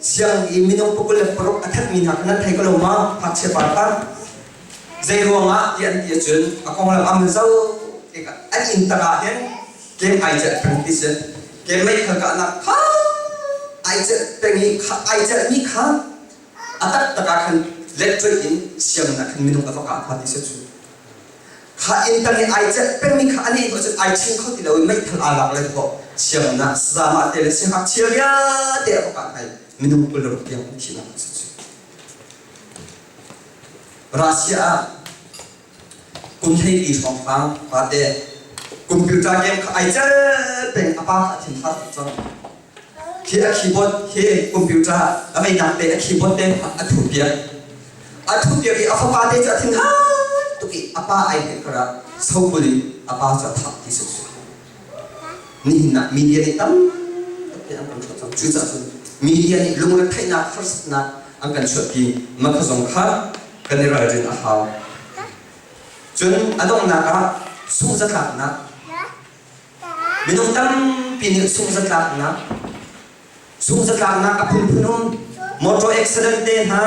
เสียงมินองปุ๊กเลยปลุกอัฐมินหักนั้นให้ก็ลงมาพักเชปาร์ตใจรัวงะยันยันจนอากงเราอัมเจ้าเอกอันอินตระเห็นเกมไอเจ็ดเป็นที่สุดเกมไม่ขัดกันนะฮ่าไอเจ็ดเป็นมีไอเจ็ดมีข้าอัตตระกันเล็กจนอินเสียงนักมินองอัตตระพันที่สุดข้าอินตระไอเจ็ดเป็นมีข้าอันนี้ก็จะไอชิงเขาที่เราไม่ทันอาลักเลยพอเสียงนักสามารถเตะเสียงหักเชียร์ยาเตะออกไปมินุกุลรุกยังที่นั่นสุดรัสเซียคุณให้ดีสองฟังประเทศคอมพิวเตอร์เกมไอเจเป็นอาภาถิ่นทัศน์จังที่คีย์บอร์ดที่คอมพิวเตอร์ไม่นับเป็นคีย์บอร์ดเป็นอัตุเปียที่อาภาเดจะถิ่นทัศน์ตุกีอาภาไอเด็กครับสาวบุรีอาภาจะทับที่สุดนี่นะมีเดียนี่ตั้มเป็นอันเป็นจุดจุดมีเดียนี่ลงรักไทยนักฟังนักอันกันชดที่มันก็ส่งข้ากันในรายเดือนอาหารจนอันต้องนักสู้จะขาดนะไม่ต้องตั้งเ pini sung zatlak na kapun punum motor accident te ha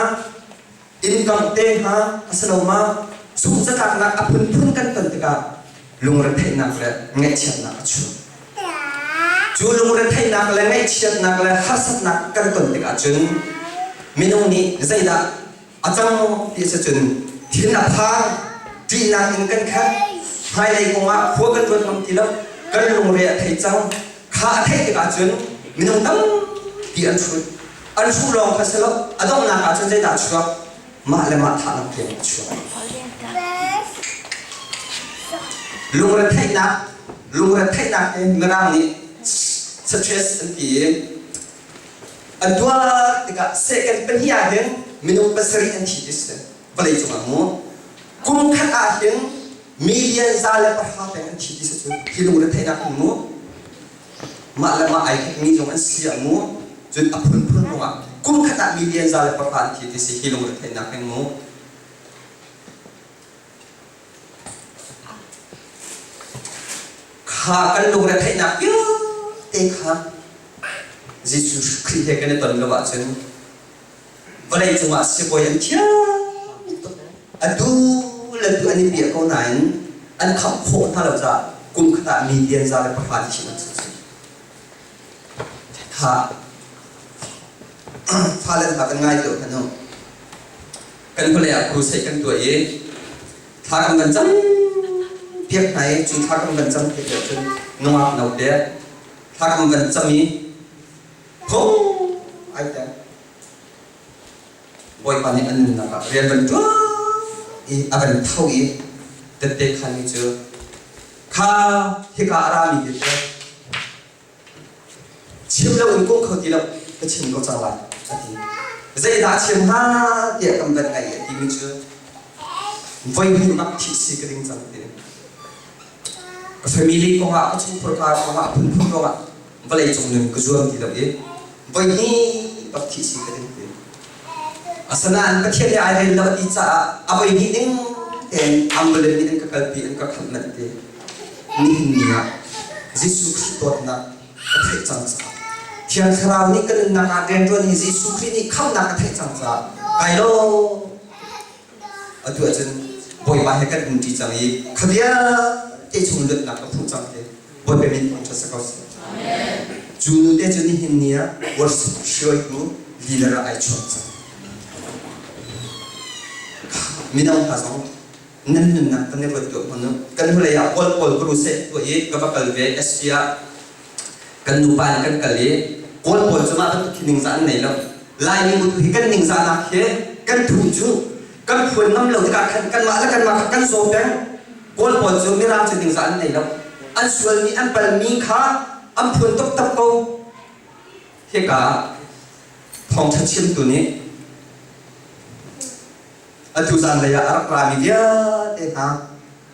income te ha asaloma sung zatlak na kapun pun kan tika lungre thai na kle ngai chat na chu lungre thai na kle ngai chat na kle hasat na kan tika chun minung ni zaida achang ti sa chun thin na pha ti na in kan kha hai lai ko ma kho kan ron mam ti lo kan lungre thai chang kha thai tika chun minung tam ti an chu long kha selo adong na ka chun zaida chu ma le ma tha na ke chu lungre thai na ke ngarang ni stress an ti adwa tika second pen hiya hen minung pasari an thi dis balai chu amu kum khat a hen million zale par ha pe an thi dis chu hilungre thai na mu ma la ma ai mi jong an si amu jun apun pun wa kum khat a million zale par ha an thi dis hilungre thai na ken mu kha kan lungre thai na yu te kha Jesus Christ cái này tuần các bạn xem và đây chúng ta sẽ coi anh chia anh tu lần tu anh bị câu này anh khóc khổ thay là ra cùng các bạn mi điên ra để bắt phạt chỉ là ha pha lên phạt ngay được thân không cần có lẽ cô sẽ cần tuổi ấy thà cầm gần chấm việc này chúng ta cầm gần chấm thì được chân nông nào đấy thà cầm gần chấm ý không ai ta boy pani an na ka rian ban tu I aban thau I te khani chu kha hi ka ara mi te chim lo un ko khoti lo ka chim ko chawa ati zai da chim ha ye kam ban ai ti mi chu voi hi mak thi si ka ding chang te ka family ko ha chu prokar ko ha phun phun ko ha valai chung nim ka zuam ti lo e voi hi bak thi si ka ding te asana an ka thele ai re lo ti cha avoi ni ding ten ambule ni ding ka kalpi an ka khamna te ni nia Jesus Christ na ka thai chang cha thian khrau ni kan na ka den ro ni Jesus Christ ni kham na ka thai chang cha kai lo atu achen boy ba he kan ti chang I khabia te chung lut na ka phu chang te boy be min cha sa ka amen junu te chuni hin nia worship shoi ku leader ai chon cha minang pasong nan na kan ne tu manu kan hule ya pol guru se tu ye ka ba kal ve SPA kan nu pan kan kali pol chuma kan kining san nei lo lai ni mu tu kan ning sa na khe kan thu chu kan phun ngam lo ka kan ma la kan so peng pol chu mi ram chu ning san nei lo an sual ni an pal mi kha am phun tok tap ko he ka thong cha chim tu ni atu san le ya arra mi dia te ha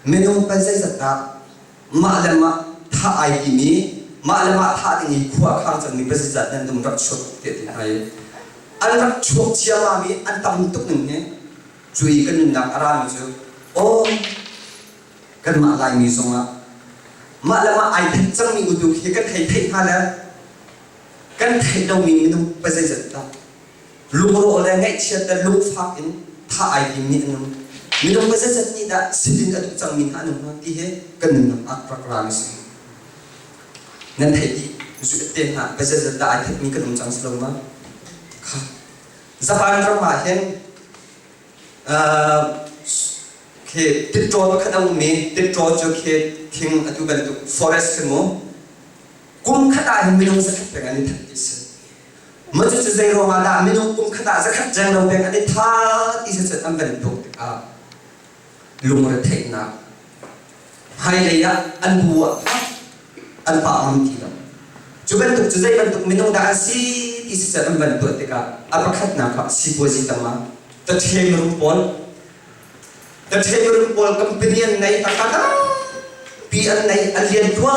menu pa sai zakka ma lama tha ai ki mi ma lama tha ni khuwa khang chang ni pasi zat nan dum rak chok te ti hai an rak chok chia ma mi an tam tuk ning ne chui kan nang ara mi chu o kan ma lai mi songa ma lama ai thak chang mi udu he kan thai thai ha la kan thai do mi menu pa sai zat ta lu ro le ngai chia ta lu fa in tha ai ki mi nang mi dong ba sa ni da sidin atu chang min anu ma ti he kan nang ak prakram si nan thai ti zu te ha ba sa da ai thak mi kan chang slo ma kha zapan ram ma hen ke tit tro ba khadau me tit tro jo ke thing atu ban tu forest ke mo kum khata hin mi dong sa khat pe ani thak ti se mà chú zai ro ma da minu kum khata za khat jang lo pe ka de tha ti se se am ban to a lung ra thai na hai le ya an bua an pa am ti lo chú ban tu chú zai ban tu minu da si ti se se am ban to te ka a pa khat na ka si po ji ta ma ta the rum pol company an nei ta ka pi an nei an lian tua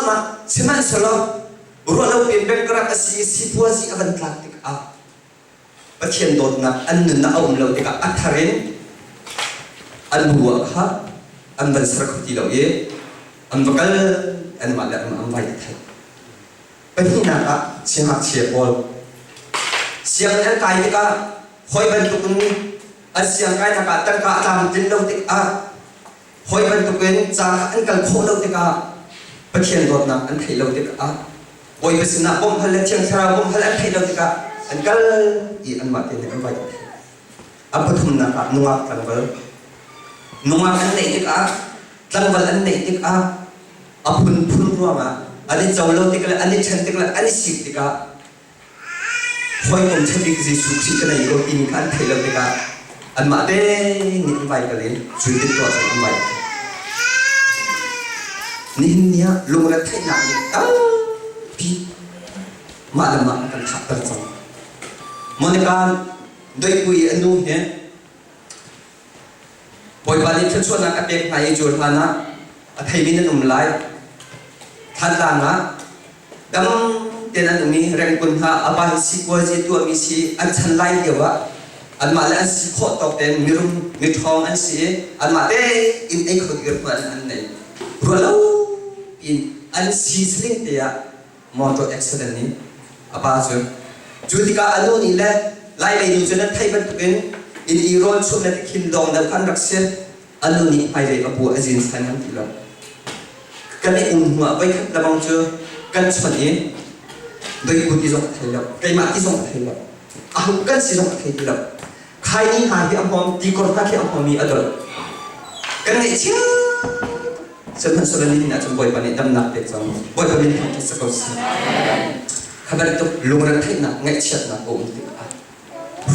ma siman salo ro lo pin ben kra ka si po ji avan tlak tik a pathian dot na an na om lo tik a tharen an buwa kha an ban sar khoti lo ye an vakal an ma la am vai thai เป็นที่นักอะเชียงหักเชียบอลเสียงนั้นไกลติกะคอยบรรทุกนี้เสียงไกลนักตั้งกะตามจินเราติกะคอยบรรทุกนี้จากอันกันโคเราติกะประเทียนรถนักอันไทยเราติกะโอยไปสินะบ่มพลังเชียงชาบ่มพลังไทยเราติกะอันกันอีอันมาเต็นอันไปปฐุมนักนัวกันเบอร์นัวอันไหนติกะตั้งวันอันไหนติกะพุ่นรัวมาอันนี้เจ้าเราติกะอันนี้ฉันติกะอันนี้สิติกะคอยผมฉันดิกจิสุขสิกันในโลกอินคันไทยเราติกะอันมาเด้นี่ไปกันเลยช่วยติดต่อสักอันไปนี่เนี่ยลงแล้วไทยหนักเนี่ยพี่มาแล้วมากันขับกันจังมันการโดยคุยอันนู้นเนี่ยบอยบาลีที่ชวนนักเก็บไปจูดมานะไทยมีนั่นอุ่มไล่ทันหลังนะดังเดี๋ยวนั้นตรงนี้แรงกุนหาอาบายสิกว่าจีตัวมีสิอันทันไล่เดียวว่าอันมาแล้วอันสิโคตรเต็มมีรุ่งมีทองอันสิอันมาเด้อินไอ้คนเกิดมาอันไหนรัวแล้วอินอันซีสลิงเดียมอเตอร์เอ็กซ์เดนนี้อาบาจูจูติกาอันนู้นนี่แหละไล่ไปดูจนนั้นไทยบรรทุกอินอีโรนชุดนั้นคิมดองนั้นพันรักเสียอันนู้นนี่ไปเลยอาบัวอาจินสันนั้นทีละกันในอุ่นหัวไปขัดระวังเจอกันชนนี้โดยบุตรที่ส่งไทยแล้วไกมาที่ส่งไทยแล้วกันสิส่งไทยทีละใครนี่หาที่อัมพรดีกว่าที่อัมพรมีอัดกันในเชื่อฉันมันสุดนี้นะจนบ่อยปานนี้ดำหนักเด็กจังบ่อยปานนี้ทำที่สกุลสิขบวนตุลุงรักไทยนักเงยเชิดนักโอมติ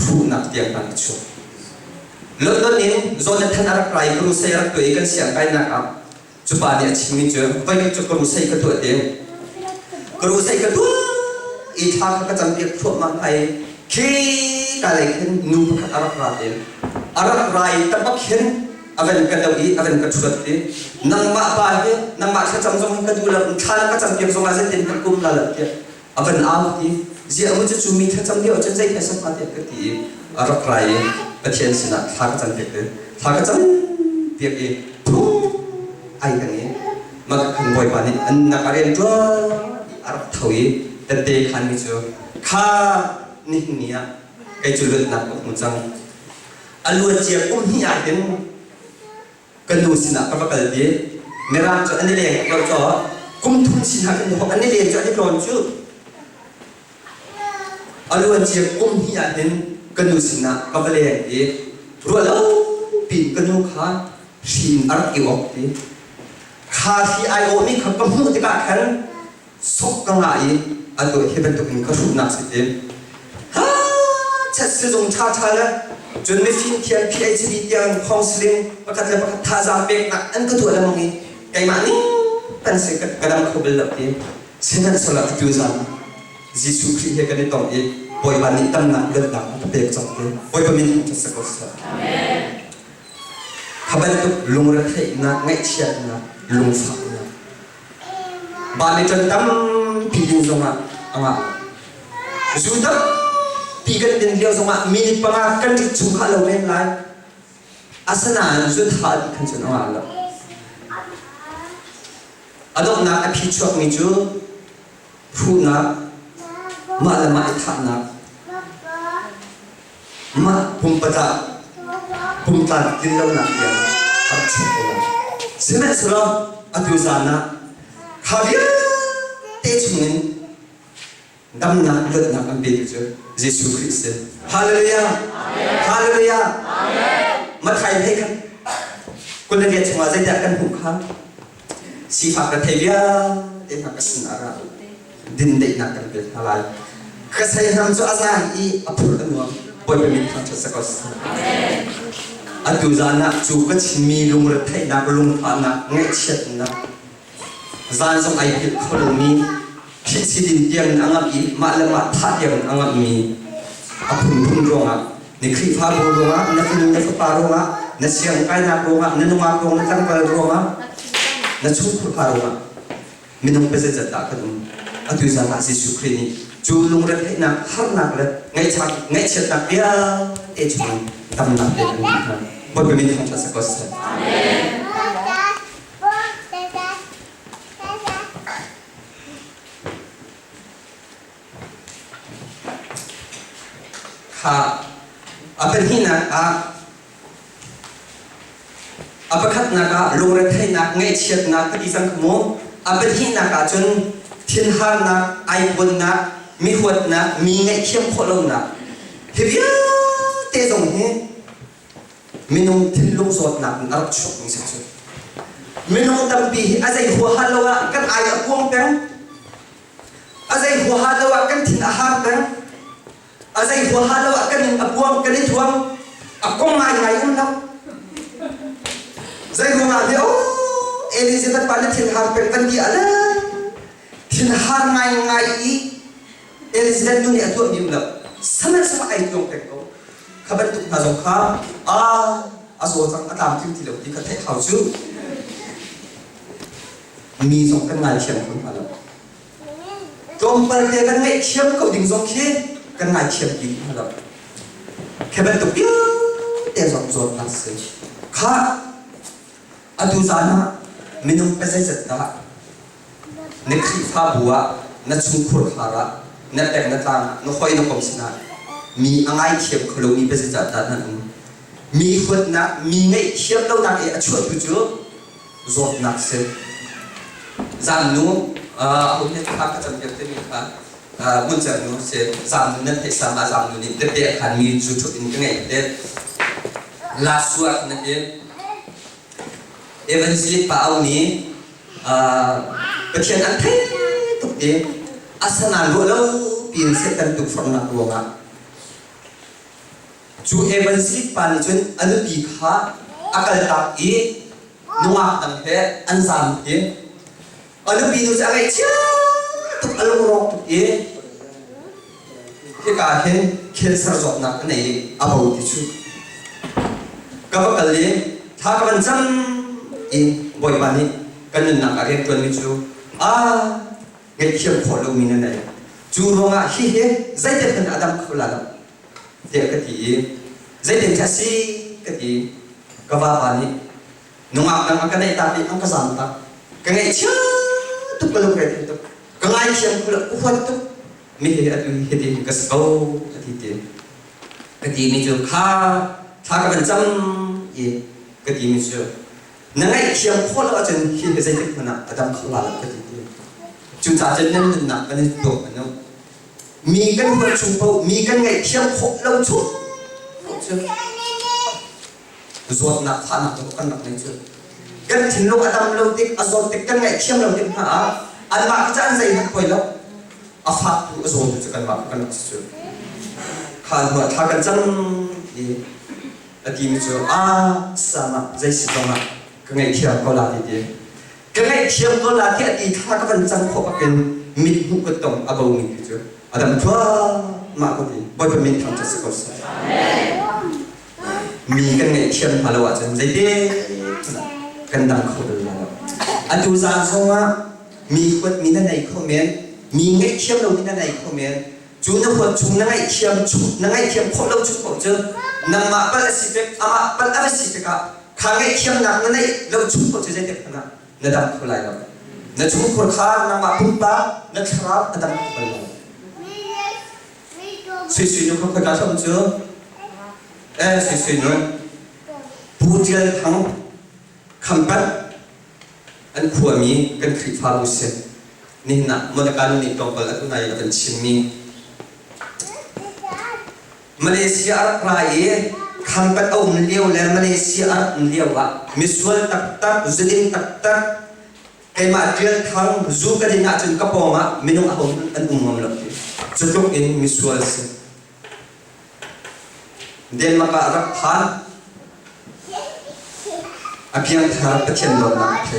รู้นักเตียงนักชั่วเลิศนี้โซนทันอารักไรกรุเซียรักตัวเองเสียงไกลนักอ่ะจุบานเนี่ยชิมิจูไปจุกรุเซียกตัวเดียวกรุเซียกตัวอีทางก็จำเปียกทั่วมันไปขี้กะเลยขึ้นนูพักอารักไรเองอารักไรตั้งปักเห็นอาเวนกันตัวอีอาเวนกันชุดที่นังมาไปนังมาแค่จำทรงกันดูแล้วท่านก็จำเปียกทรงอะไรเต็มกันกุมละเลย อาเป็นอาวุธเจ้ามันจะจูมีทั้งจำเดียวจะใจแค่สัมผัสเดียวกันที่อารักไรประเทศสินะท่าก็จำเปียกเลยท่าก็จำเปียกเองทุกไอ้กันนี้มันก็บ่อยปานนี้อันนักเรียนตัวอารักถอยแต่เด็กขันนี่เจ้าข้านี่เนี่ยไอ้จุดนักมันจังอันล้วนเจียกุ้งที่อยากเห็นกันดูสินะก็ว่ากันดีเมื่อไรจะอันนี้เลี้ยงเราจะกุ้งทุ่งสินะกันดูอันนี้เลี้ยงจะอันนี้กรอนชื่ออันล้วนเจียกุ้งที่อยากเห็นกันดูสินะก็ว่าเลี้ยงดีรัวแล้วปีนกันดูข้าชินอารักอีวอกดีข้าที่ไอโอนี่เขาก็พูดจะกันแค่สกกังไงอันตัวที่เป็นตัวเองก็รู้นักสิเดฮ่าชัดสิ่งชาเลยจนไม่ฟินเทียน PhD เทียนคอนซิลิงประกาศเลยประกาศท่าจามเป็กนะอันก็ตัวอะไรมั่งนี่ไก่มานี่เป็นสิ่งกระดำขบเลับที่สิ่งนั้นสลับจุดนั้นยิสุคริสต์กันในตอนนี้บอยบันนี้ตั้งนักเกิดดังเป็กจังเลยบอยบันนี้จะสกุลสัตว์ขบันตุลุงรัฐนะไม่เชื่อนะลุงฝักนะบ้านนี้จนตั้งพิจิตรสมัครอ่ะจุดตั้งปีกันเดินเดียวสมัครมีปัญหากันที่ชุมพรเราเล่นไรอาสนะจุดหาที่ขันชนอ่ะแล้วอดอกนักพิจารณาจูผู้นักมาละมาทันนักมาพุ่มปะตาพุ่มตาดินเราหนักยังอัดชุบเราเสนาสระอัตุจานะข้าเดียเตจุเงินดำนักเกิดนักอันเป็นจุเยซูคริสต์ฮาเลลูยาฮาเลลูยามาไทยให้กันคนเรียนชมาใจแต่กันหุกข้าสีฟ้ากระเทียมเด็กนักกษัตริย์ดินเด็กนักกันเป็นอะไรกษัตริย์ทำจุอาซาฮีอัพรุนวะบอยเป็นมิตรทำจุสกัสอัตุจานะจูก็ชิมีลุงรัฐนักลุงพานักเงยเชิดนักจานส่งไอพิคโลมีพิสิดินเตียงอังกีมาเลมาทัดยังอังกีอัพรุนรงอ่ะนี่คริฟ้ารงอ่ะนักฟินนักปารงอ่ะนักเสียงไก่นักรงอ่ะนักนุ่งรงนักตั้งปารงอ่ะนักชุบพารงอ่ะมินุงเป็นเจ้าตากันอัตุจานะสิสุครีนี่จูลุงรัฐนักฮาร์นักเลยไงชักไงเชิดนักเดียเอจุนทำนักเดียกันบอยเป็นมิตรทำจุสกัส ข้าเป็นที่นักประคัดนักลงเรือไทยนักไงเชียดนักก็ดีสังคมเป็นที่นักจนทิ้งหานักไอบนนักมีหัวนักมีไงเข้มข้นลงนักเฮียเตะตรงนี้มินุงทิ้งลงสดนักนักชกนี่สิมินุงตั้งปีอาศัยหัวฮัลโหลกันไอ้พวงเป็นอาศัยหัวฮัลโหลกันทิ้งอาหารเป็นอาศัยหัวฮัลโหลกันยิงพวงกันได้ทวงกงไงไงอุ้มเราใจหัวงานเดียวเอลิซาเบธปานทิ้งหางเป็นกันดีอะไรทิ้งหางไงไงอีเอลิซาเบธนู่นนี่ตัวนี้เราสมัยไอ้ตรงเป็นเขาข้าพเจ้ามาสงครามอาสวจังอาตามที่เราที่เขาเทเขาชื่อมีสองกันไงเชื่อมคนมาแล้วจงเปิดเผยกันไงเชื่อมก็ดิ่งสองเชื่อกันไงเชื่อมดิ่งมาแล้วข้าพเจ้าเยอะแต่สองส่วนนั่นสิข้าอดูจานะมินุเป็นใจจัดนะนึกขี้ฟ้าบัวนัดชุนขุดขาระนัดแต่งนัดตางนักคอยนักคมชนะมีอะไรเชื่อมขลุ่มมีเป็นใจจัดนั่นมีคนนะมีไงเชื่อมเราดังช่วยผู้เจ้าจดนักเสียจำนู้ผมเนี่ยข้าก็จำเป็นที่นี่ค่ะมุ่งจะนู้เสียจำนู้นั่นเหตุสามาจำนู้นี่เด็กๆขันมีจุดจุดนี้ก็ไงเด็กลาสวดนั่นเองเอเวนซิลิปเอานี้ประเทศอันไทยตุกเดียอาสนะรู้แล้วปีนเสร็จกันตุกฝนนักวัวงะจูเอเวนซิลิปปานี่จนอันนี้ปีข้าอากาศตักอีนัวตั้งแต่อันสามเดียอันนี้ปีนู้จะอะไรเชี่ยตุกอารมณ์ร้อนตุกเดียที่การเห็นเคสระจบนักในอาบุติชูกับกันเลยถ้ากันจำอีบ่อยวันนี้กันนึกนักเรียนตัวนี้จูเงี้ยเชื่อมขอลูกมีนั่นเองจูโรงฮิเฮใจเด็ดเป็นอาดัมคุลาลเด็กกะทิใจเด็ดแค่สิกะทิก็ว่าวันนี้นุ่งอาบน้ำกันได้ตาปีอังกษัตริย์กันไงเชื่อทุกคนเลยทุกกันไงเชื่อมคุลาอุฟันทุกมีเหตุอะไรเหตุที่กษัตริย์กะทิเดียกะทิมีจูข้าถ้ากันจำอีกะทิมีจูนั่งไงเชื่อมข้อแล้วจนฮิเฮใจเด็ดมันอาดัมคุลาลกะทิจุดจ่าจะนั่งหนักกันในตัวมันเนาะมีกันหัวชุบเปล่ามีกันไงเทียมขบเราชุบเชื่อส่วนหนักฐานหนักกันหนักในเชื่อกันถึงลูกอาดัมเราติดอาโซติดกันไงเทียมเราติดหาอันมาจะอันใจหักไปแล้วอาฟักอาโซจะกันมากันเชื่อข้าหัวท่ากันจังดีอาทีมิเชื่อสามาใจสิตรงนั้นกันไงเทียมก็ลาดีกันไงเชื่อมก็ลาที่อดีตข้าก็เป็นจังขบเป็นมิดหุกตรงอาบูมิดเจออาดัมทั่วมาคนดีบ่อยเป็นมิดทำจะสกุลสิมีกันไงเชื่อมฮัลโหลจังใจเด็ดกันดังเขาเลยแล้วอดูจางส่งว่ามีคนมีนั่นในคอมเมนต์มีไงเชื่อมเรามีนั่นในคอมเมนต์จูนหัวจูนนั่งไงเชื่อมจูนั่งไงเชื่อมคนเราจูนผมเจอนั่งมาเป็นสิบเอ็ดมาเป็นอะไรสิบเอ็ดกันข้างไงเชื่อมนั่งนั่นไงเราจูนผมจะใจเด็ดขนาดนั่นดังเขาเลยแล้วนั่นจูนคนข้างนั่งมาพุ่งตานั่นชราบนั่นดังเขาเลยสวยๆนู้นเขาเคยการชมเจอสวยๆนู้นผู้เจริญทั้งคำปั้นอันขวามีกันคลิปฟาบุเซนี่นะมันการนี่ตรงกับอะไรเป็นชิ้นมีมาเลเซียอะไรคำปั้นเอาเลี้ยวแล้วมาเลเซียเลี้ยววะมิสวลตักตักจุดินตักตักไอ้มาเจริญทั้งจูกันดีนะจนกระโปรงอ่ะมินุเอาอันมันเลยจุดอินมิสวลเซเดนมาการรักพันอาเพียงทางประเทศโดนนักเพล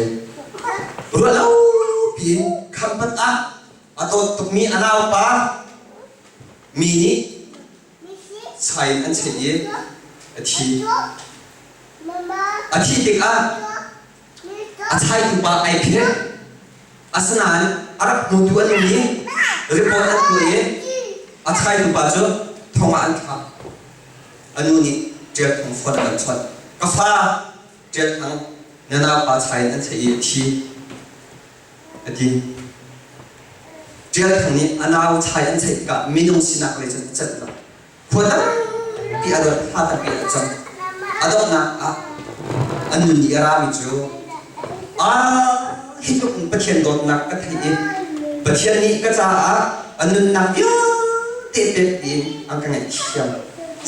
รู้แล้วพี่คำพันatauตุกมีอันเอาปะมีใช้อันเสียอาทิติกใช้ตัวไอเพียอาสนานอารักมุดวันนี้รีพอร์ตตัวเองใช้ตัวจ้ะทองอันทับอันนู้นเจ้าของฟอร์ดกันชดกาแฟเจ้าของนานาปาใช้อันเสียที่อันที่เจ้าของนี้อันเอาใช้อันเสียกับมีนุ่งสินักเลยจะจัดละคนนั้น ที่อดท่าตะเกียบจังอดนะอันนี้รามิจูฮิตุนประเทศโดนนักก็ที่ประเทศนี้ก็จะอันนั้นนักเยอะเต็มดินอันกันไงเขียม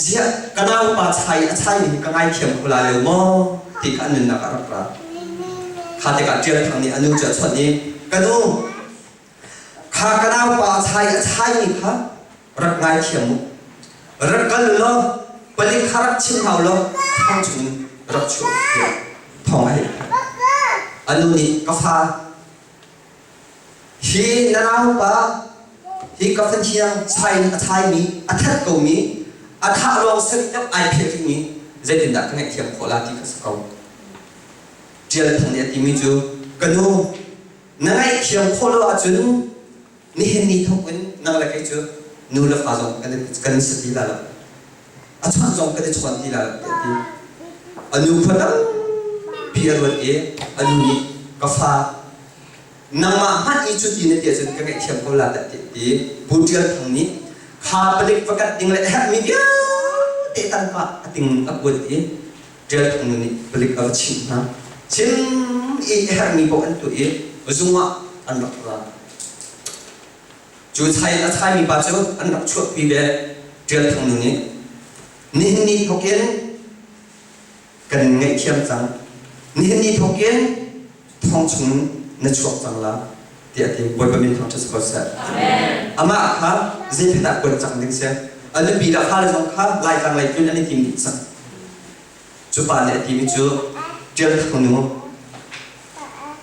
เสียกันเอาปลาไทยนี่กันไงเขียมคนละเร็วมั้งที่กันนั้นนักอะไรกันข้าแต่กันเจอทางนี้อันนู้นจะชนนี้กันนู้ข้ากันเอาปลาไทยนี่ค่ะรักไงเขียมรักกันเลยปลิคารักชิมเอาเลยท้องจุนรักชัวท้องไอ้อันนู้นนี่กาแฟฮีนั่นเอาปะฮีกาแฟเชียงใช่มีอัฐกูมีอัฐรองสิ่งนั้นไอเพียงนี้จะเป็นดักกันเทียมโคลาที่กษัตริย์เจริญทางนี้ที่มีจูกันนู้นั่งไอเทียมโคลาจุนนี่เห็นนี่ทุกคนนั่งเล็กจูนู่นละฟ้าจงกันสติละอาจารย์จงกันชวนที่ละอันนู้นพนังพี่อรวนอันนี้กาแฟนางมาฮันอีจุดยืนเดียวจนกันเทียมโคลาแต่ที่บุตรทางนี้ข้าผลิตประกาศดิ่งเลยมีเดียวเตตันปะดิ่งอับบุตรเจอทางนี้ผลิตเอาชิมนะชิมอีมีพวกอันตัวจุงว่าอันรักละจูไทยมีปัจจุบันอันรักชั่วปีเบเจอทางนี้นี่พวกเองกันไงเทียมจังนี่พวกเองท้องชุนในช่วงจังละเดี๋ยวที่บอยบมินท้องจะสกอตเซอร์อามาค่ะเจ็บหนักกว่าจังดิเสียอันนี้ปีละฟ้าเลยสองค่ะไล่จังไล่ขึ้นอันนี้ทีมดิสังจุปานเนี่ยทีมจูเจอทางนู้น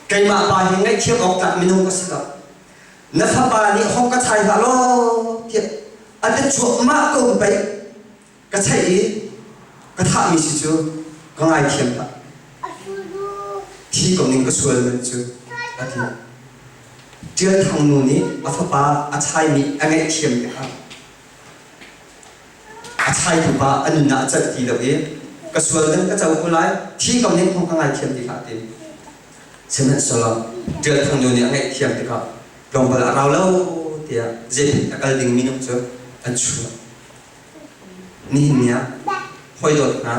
ไก่มาปลาเห็นไงเทียบออกจากมินุก็สิครับนักปลานี่ห้องกระชายฮัลโหลเทียบอันนี้ชัวมากก็ไปกระชายกระทะมีสิจูก็ไงเทียมละที่กองนี้ก็ชวนมันจูอาทิตย์เจอทางนู้นนี่อัฟปาอาชัยมีอะไรเทียมกันอาชัยถูกปะอันนั้นน่าจะดีเลยก็ชวนกันก็จะเอาคนไรที่กองนี้คงอะไรเทียมดีครับที่ฉะนั้นสำหรับเจอทางนู้นนี่อะไรเทียมดีครับลองไปเราเล่าเดี๋ยวเจ็บอาการดิ่งมีน้ำจูอันชัวนี่เนี่ยพอยโดดนะ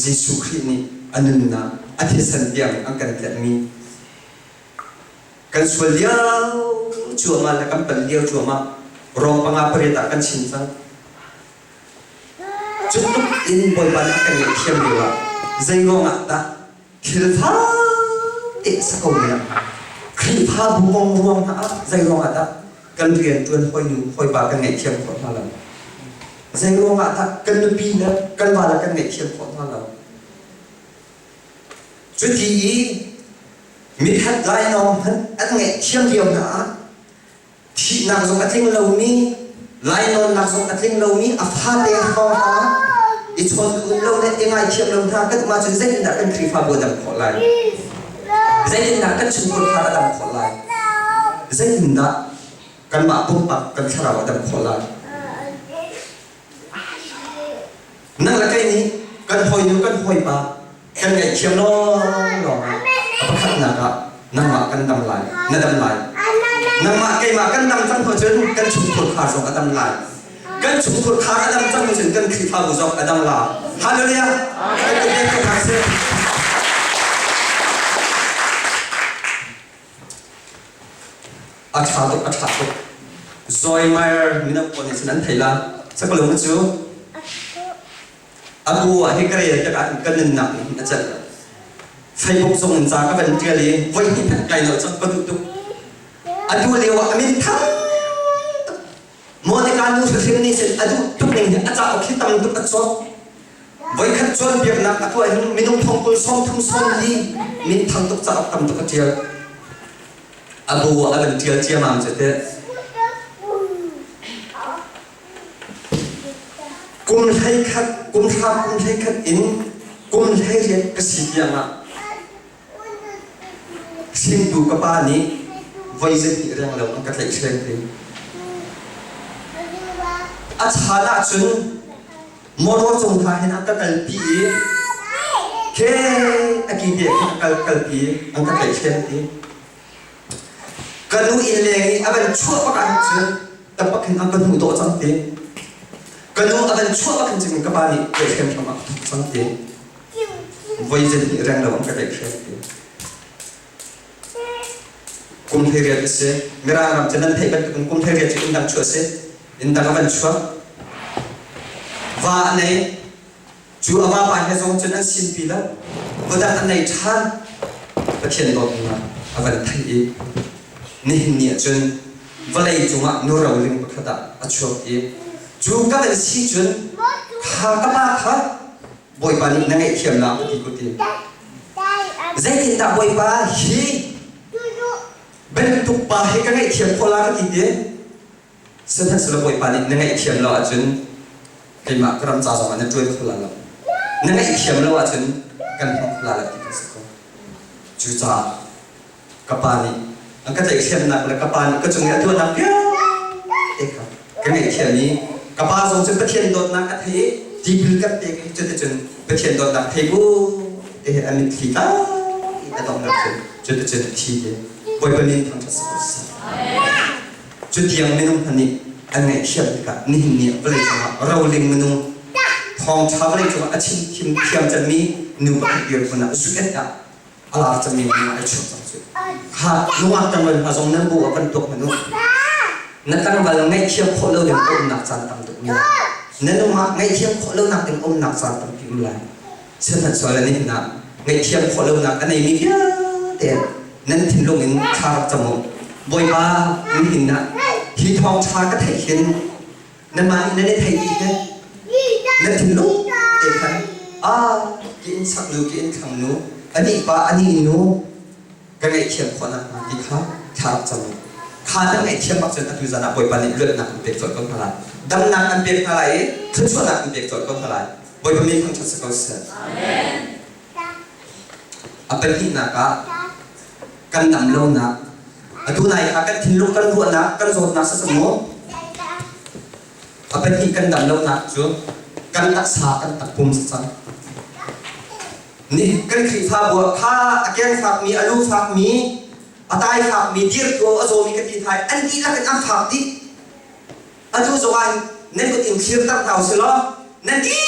เยซูคริสต์นี่อันนั้นนะอาทิตย์สันเดียงอันกันเกิดมีกันส่วนเดียวชัวมาแล้วกันเป็นเดียวชัวมารองปังอาปริตากันชินซังจุดทุกอินบอยบันกันเทียมเดียวใจงงอ่ะตาคิดฟ้าติดสักคนเนี่ยคิดฟ้าบุ้งฮะใจงงอ่ะตากันเรียนตัวคอยดูคอยบากันเทียมคนมาแล้วใจงงอ่ะตากันดูปีนะกันบาแล้วกันเทียมคนมาแล้วจุดที่มีทัดไลน์น้องฮันอันเงี้ยเชื่อมเดียวนะที่นักส่งอัดลิงเรามีไลน์น้องนักส่งอัดลิงเรามีอัฟฮาเดียเขาฮะอีชนอื่นเราเนี่ยยังไงเชื่อมเราท่าก็มาจนเส้นนักกันคลีฟาบัวดำขอไลน์เส้นนักกันชุมพลพาดำขอไลน์เส้นนักกันมาปุ่มปักกันชราดำขอไลน์นั่งละแค่นี้กันหอยนู้กันหอยปากันไงเชื่อมน้องหรอapa kat naga nama kan dam lai na dam lai nama kai ma kan dam chang phojun kan chung khur kha song adam lai kan chung khur kha adam chang phojun kan khi pha bu jok adam la hallelujah amen kan ka se acha to Zoe Meyer mina poni sinan thaila sakalo mu chu abu a hikare ta kan nan na cha Facebook ส่งจากก็เป็นเจลีไว้ที่ไกลหน่อยสักประตูอดูเรียกว่ามีทั้งโมเดลการดูสิ่งนี้เสร็จอดูทุกอย่างอาจารย์เอาคิดตามทุกอันซ้อนไว้ขัดจวนเบียบนักอดูไอ้นุ่มมีนุ่มทองกุลซ้อมทั้งซ้อนลีมีทั้งทุกจับตามทุกเจียอบูว่าเป็นเจียมาจะเตะกุมให้ขัดกุมทับกุมให้ขัดอินกุมให้เรียนกสิเดียมาสิ่งดูกับบ้านนี้ไว้จะมีเรื่องเราอันกัดไหลเชงเลยอาชาละจนมรดกจงทายให้นักกัดปีแค่อากิเดียกัดปีอันกัดไหลเชงเลยกันนู้อินเลยอันเป็นชั่วประการจนแต่ปักเห็นอันเป็นหูโตจังเลยก กันนู้นอันชั่วกันจริงกับบ้านนี้เกิดขึ้นทำไมสังเกตวัยรุ่นเรื่องเรามันก็ได้ขึ้นกุมเทเรียดเสียเมื่อเราจะนั่งเทบันกุมเทเรียดจะอินดังชั่วเสียอินดังอันชั่วว่าเนี่ยจูอาว่าไปให้ทรงจนนั้นสิ้นปีแล้วว่าแต่อันไหนท่านประเทศโลกมาอันไทยนี่เนี่ยจนวันไหนจูมาโนราลิงประคัตอัชวกีจูก็เป็นสิ่งจนข้าก็มาข้าบ่อยปานี่นั่งไอ้เขียมลาที่กุฏิใจที่ตาบ่อยปาฮีเป็นตุกปาให้กันไอ้เขียมพลาที่เดียสุดท้ายสุดบ่อยปานี่นั่งไอ้เขียมลาจนกินมากรำจ่าสมัยนั้นช่วยพลาแล้วนั่งไอ้เขียมลาจนกันพลาแล้วที่กุฏิจูจ่ากปานี่อันก็จะเขียนนักแล้วกปานี่ก็จงอย่าตัวนักเยอะเด็กครับกันไอ้เขียนนี้กปาทรงจนประเทศโดนนักกะทิจีบิลกับเด็กจนประเทศโดนนักเทกูอันนี้ที่ตาแต่ต้องนักจนที่เดียบ่อยปนินทางทัศน์ศาสตร์จุดยังไม่นุ่มพันนี้อันไหนเขียนกันนี่เนี่ยก็เลยจะมาเราเลี้ยงมนุษย์ทองชาวเลยจะมาอาชีพคิมเขียมจะมีนุ่มพันเดียวคนน่ะสุดเอ็ดอะอะไรจะมีมาไอชอบจังสุดหากนุ่มตั้งวันหาทรงนั้นบัวเป็นตัวมนุษย์นั่นตั้งวันไม่เขียมโคเล่ยังอมหนักจันตั้งตัวนี้นั่นนุ่มไม่เขียมโคเล่หนักยังอมหนักจันตั้งพิมพ์ไรเช่นนั้นส่วนนี้นะไม่เขียมโคเล่หนักอันไหนมีเยอะแต่นั่นทิ้งลงinชาจมูกบ่อยมานี่นะที่ทองชาก็ไถ่เห็นนั่นมานั่นได้ไถ่อีกนะนั่นทิ้งลงเอกนะกินสักนูกินขังนูอันนี้ป้าอันนี้นูก็ไงเขียนคนนั้นมาที่ข้าชาจมูกข้านั่งไงเขียนบักจนตุจนะบ่อยปานี่เลือดหนักเป็นจดก็เท่าไรดำหนักอันเป็นเท่าไรขึ้นชั่วหนักอันเป็นจดก็เท่าไรบ่อยปานี่คงจะสกอเสียอันเป็นที่นักกันดำลงนักดูไหนกันทิ้งลูกกันหัวนักกันโซนนักสมองเป็นที่กันดำลงนักจู่กันรักษากันตักปุ่มสักนี่กันขีดฟ้าบัวข้าแกงฝากมีอลูฝากมีตายฝากมีเดียร์ตัวอโซมีกติไทยอันนี้ละกันอันฝากดิดูสวรรค์นั่นก็ติ่งเชื่อตั้งเท่าสิล้อนั่นดี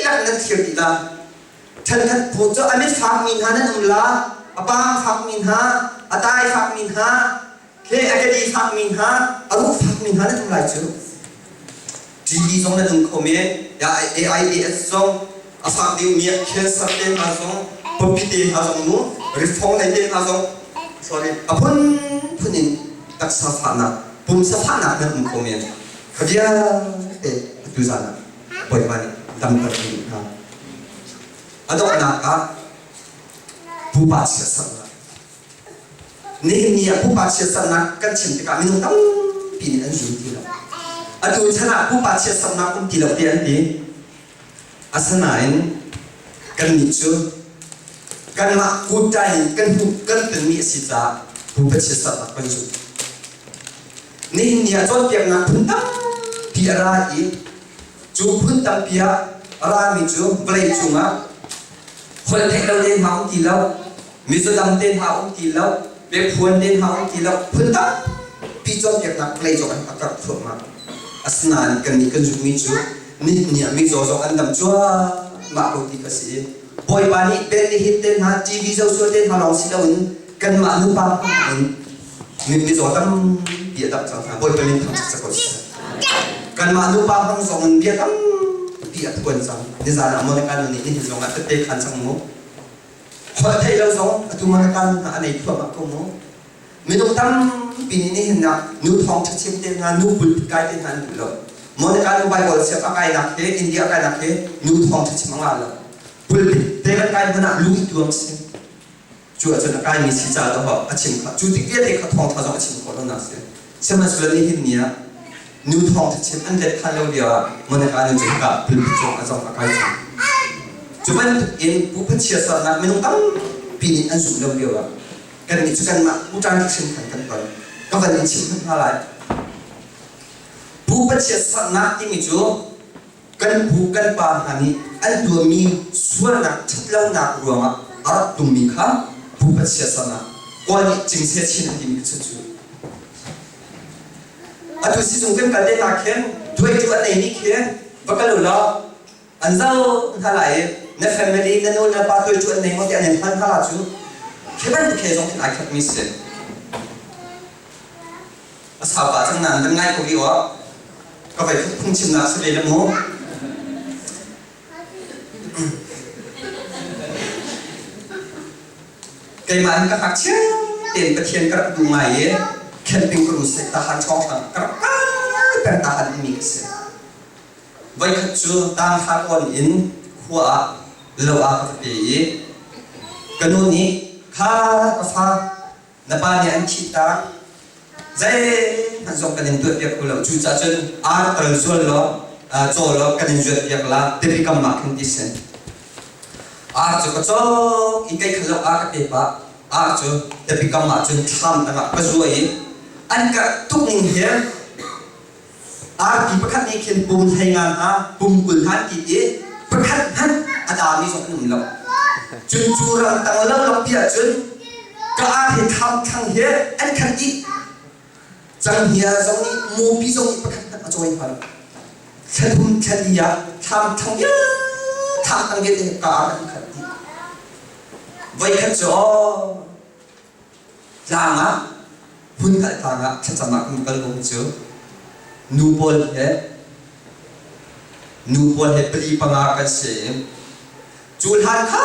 ละนั่นเชื่อดีละฉันพูดจะอันนี้ฝากมีนั่นนั่นละป้าฝากมีนะตายฝากมีนะเคอากาดีฝากมีนะอลูฝากมีนะนั่นทำไรจู่จีบีส่งนั่นคอมเมนต์ยาAISส่งฝากดิวมีเคสเต็มมาส่งปพิธีมาส่งนู้รีฟอร์มในเต็มมาส่ง sorry พุ่นินตักสถานะปุ่มสถานะนั่นคอมเมนต์ขยันดูซะนะบ่อยมันดำตัดดินะดอกนักผู้บาดเจ็บสักนี่เนี่ยผู้บาดเจ็บสักนักกันชิมติกามินุตั้งปีนี้อันยุ่งที่เราดูชนะผู้บาดเจ็บสักนักคนที่เราเรียนดีอาสนะอินกันนิจูกันมาพูดใจกันพูดกันถึงมีสิทธิ์ผู้บาดเจ็บสักนักคนจูนี่เนี่ยจนเปียกนักพุ่งตั้งปีอะไรอีจูพุ่งตั้งปีอะไรมิจูเปลย์จูงะคนเทคเราเดินหาองค์ที่เรามิสุดำเดินหาองค์ที่เราเบียพวนเดินหาองค์ที่เราพุ่งตั้งปีจนเปียกนักเปลย์จูกันกับถั่วมาอาสนะกันนี่กันจูมิจูนี่เนี่ยมิจูอันดำจัวมาโคติกสิบ่อยปานี่เป็นที่เดินหาทีวีเจ้าส่วนเดินหาลองสิเรากันมานุปามิจูตั้งเบียดับจังบ่อยปานี่ทำสักคนกันมานุปาตั้งสองเบียตั้งปีอัดกวนจังนี่จานะมันกันนี่นี่จงอัดเตะขันจังมั้งพอเที่ยวจงอัดมันกันอันนี้ทั่วมาก็มั้งไม่ต้องตั้งปีนี้เห็นนะนูทองชิมเต็มนะนูบุญกายเต็มนะดูเลยมันกันนูไบเบิลเสียบกายนักเตะอินเดียกายนักเตะนูทองชิมมังอะไรบุญเตะกายมันน่ะลุยตัวมันสิจู่อาจจะกายมีสิจ่าตัวแบบชิมเขาจู่ที่เกี่ยเด็กเขาทองเขาจะชิมเขาแล้วนะเสียมันสุดเลยเห็นเนี่ยนูทองชิมอันเด็ดขันเราเดียวมันกันนูจะกับบุญจงอาจจะกายจังจู่มันอินผู้พัฒน์เชียร์สนับไม่ต้องตั้งปีนี้อันสุดเราเดียวกันนี่จุกันมาผู้จ้างที่ชิมขันกันก่อนก็วันนี้ชิมทั้งอะไรผู้พัฒน์เชียร์สนับที่มีจู่กันผู้กันป่าหันนี้อันตัวมีส่วนนักชัดเล่านักรวมอาร์ตุมีค่ะผู้พัฒน์เชียร์สนับก่อนนี้จึงเสียชินที่มีจู่อันตัวสิ่งที่กันได้นักเข็นด้วยตัวอันนี้เข็น Bakalu lo anzau thalai na family na no na pa tu chu nei mo ti an han thala chu keban ke jong tin akhat mi se asa ba chang nan dan ngai ko gi wa ka vai phung chim na se le mo cái mà anh các hạt chia tiền cái tiền các đủ mày ấy camping cruise ta hàng chong thằng các ta hàng mix vậy khách chú đang hát con in hoa lâu à cái gì cái nô ní khá pha nãy ba này anh chị ta dễ hàng dòng cái nền tuyệt việc của lâu chú cha chân tờ xuân lo cho lo cái nền tuyệt việc là để bị cầm mạc hình tí sen cho cái chỗ in cái khăn lâu cái bề ba cho để bị cầm mạc chân tham ta cái rồi anh cả tung hiền bị bắt khát này khiến bùn hay ngàn bùn bùn hắn gì thế bắt khát hắn đã mi trong cái nụm lộc chân chu rằng tăng lâu lộc bia chân cả thì tham thằng hiền anh khát gì chẳng hiền giống như mua bí giống như bắt khát ở chỗ anh phải khát gì à tham thằng hiền tham thằng hiền thì cả anh khát gì vậy khát chỗ rằng hun khát thằng chắc chắn là cũng cần công chứ nupol he pri panga kan se chulhan kha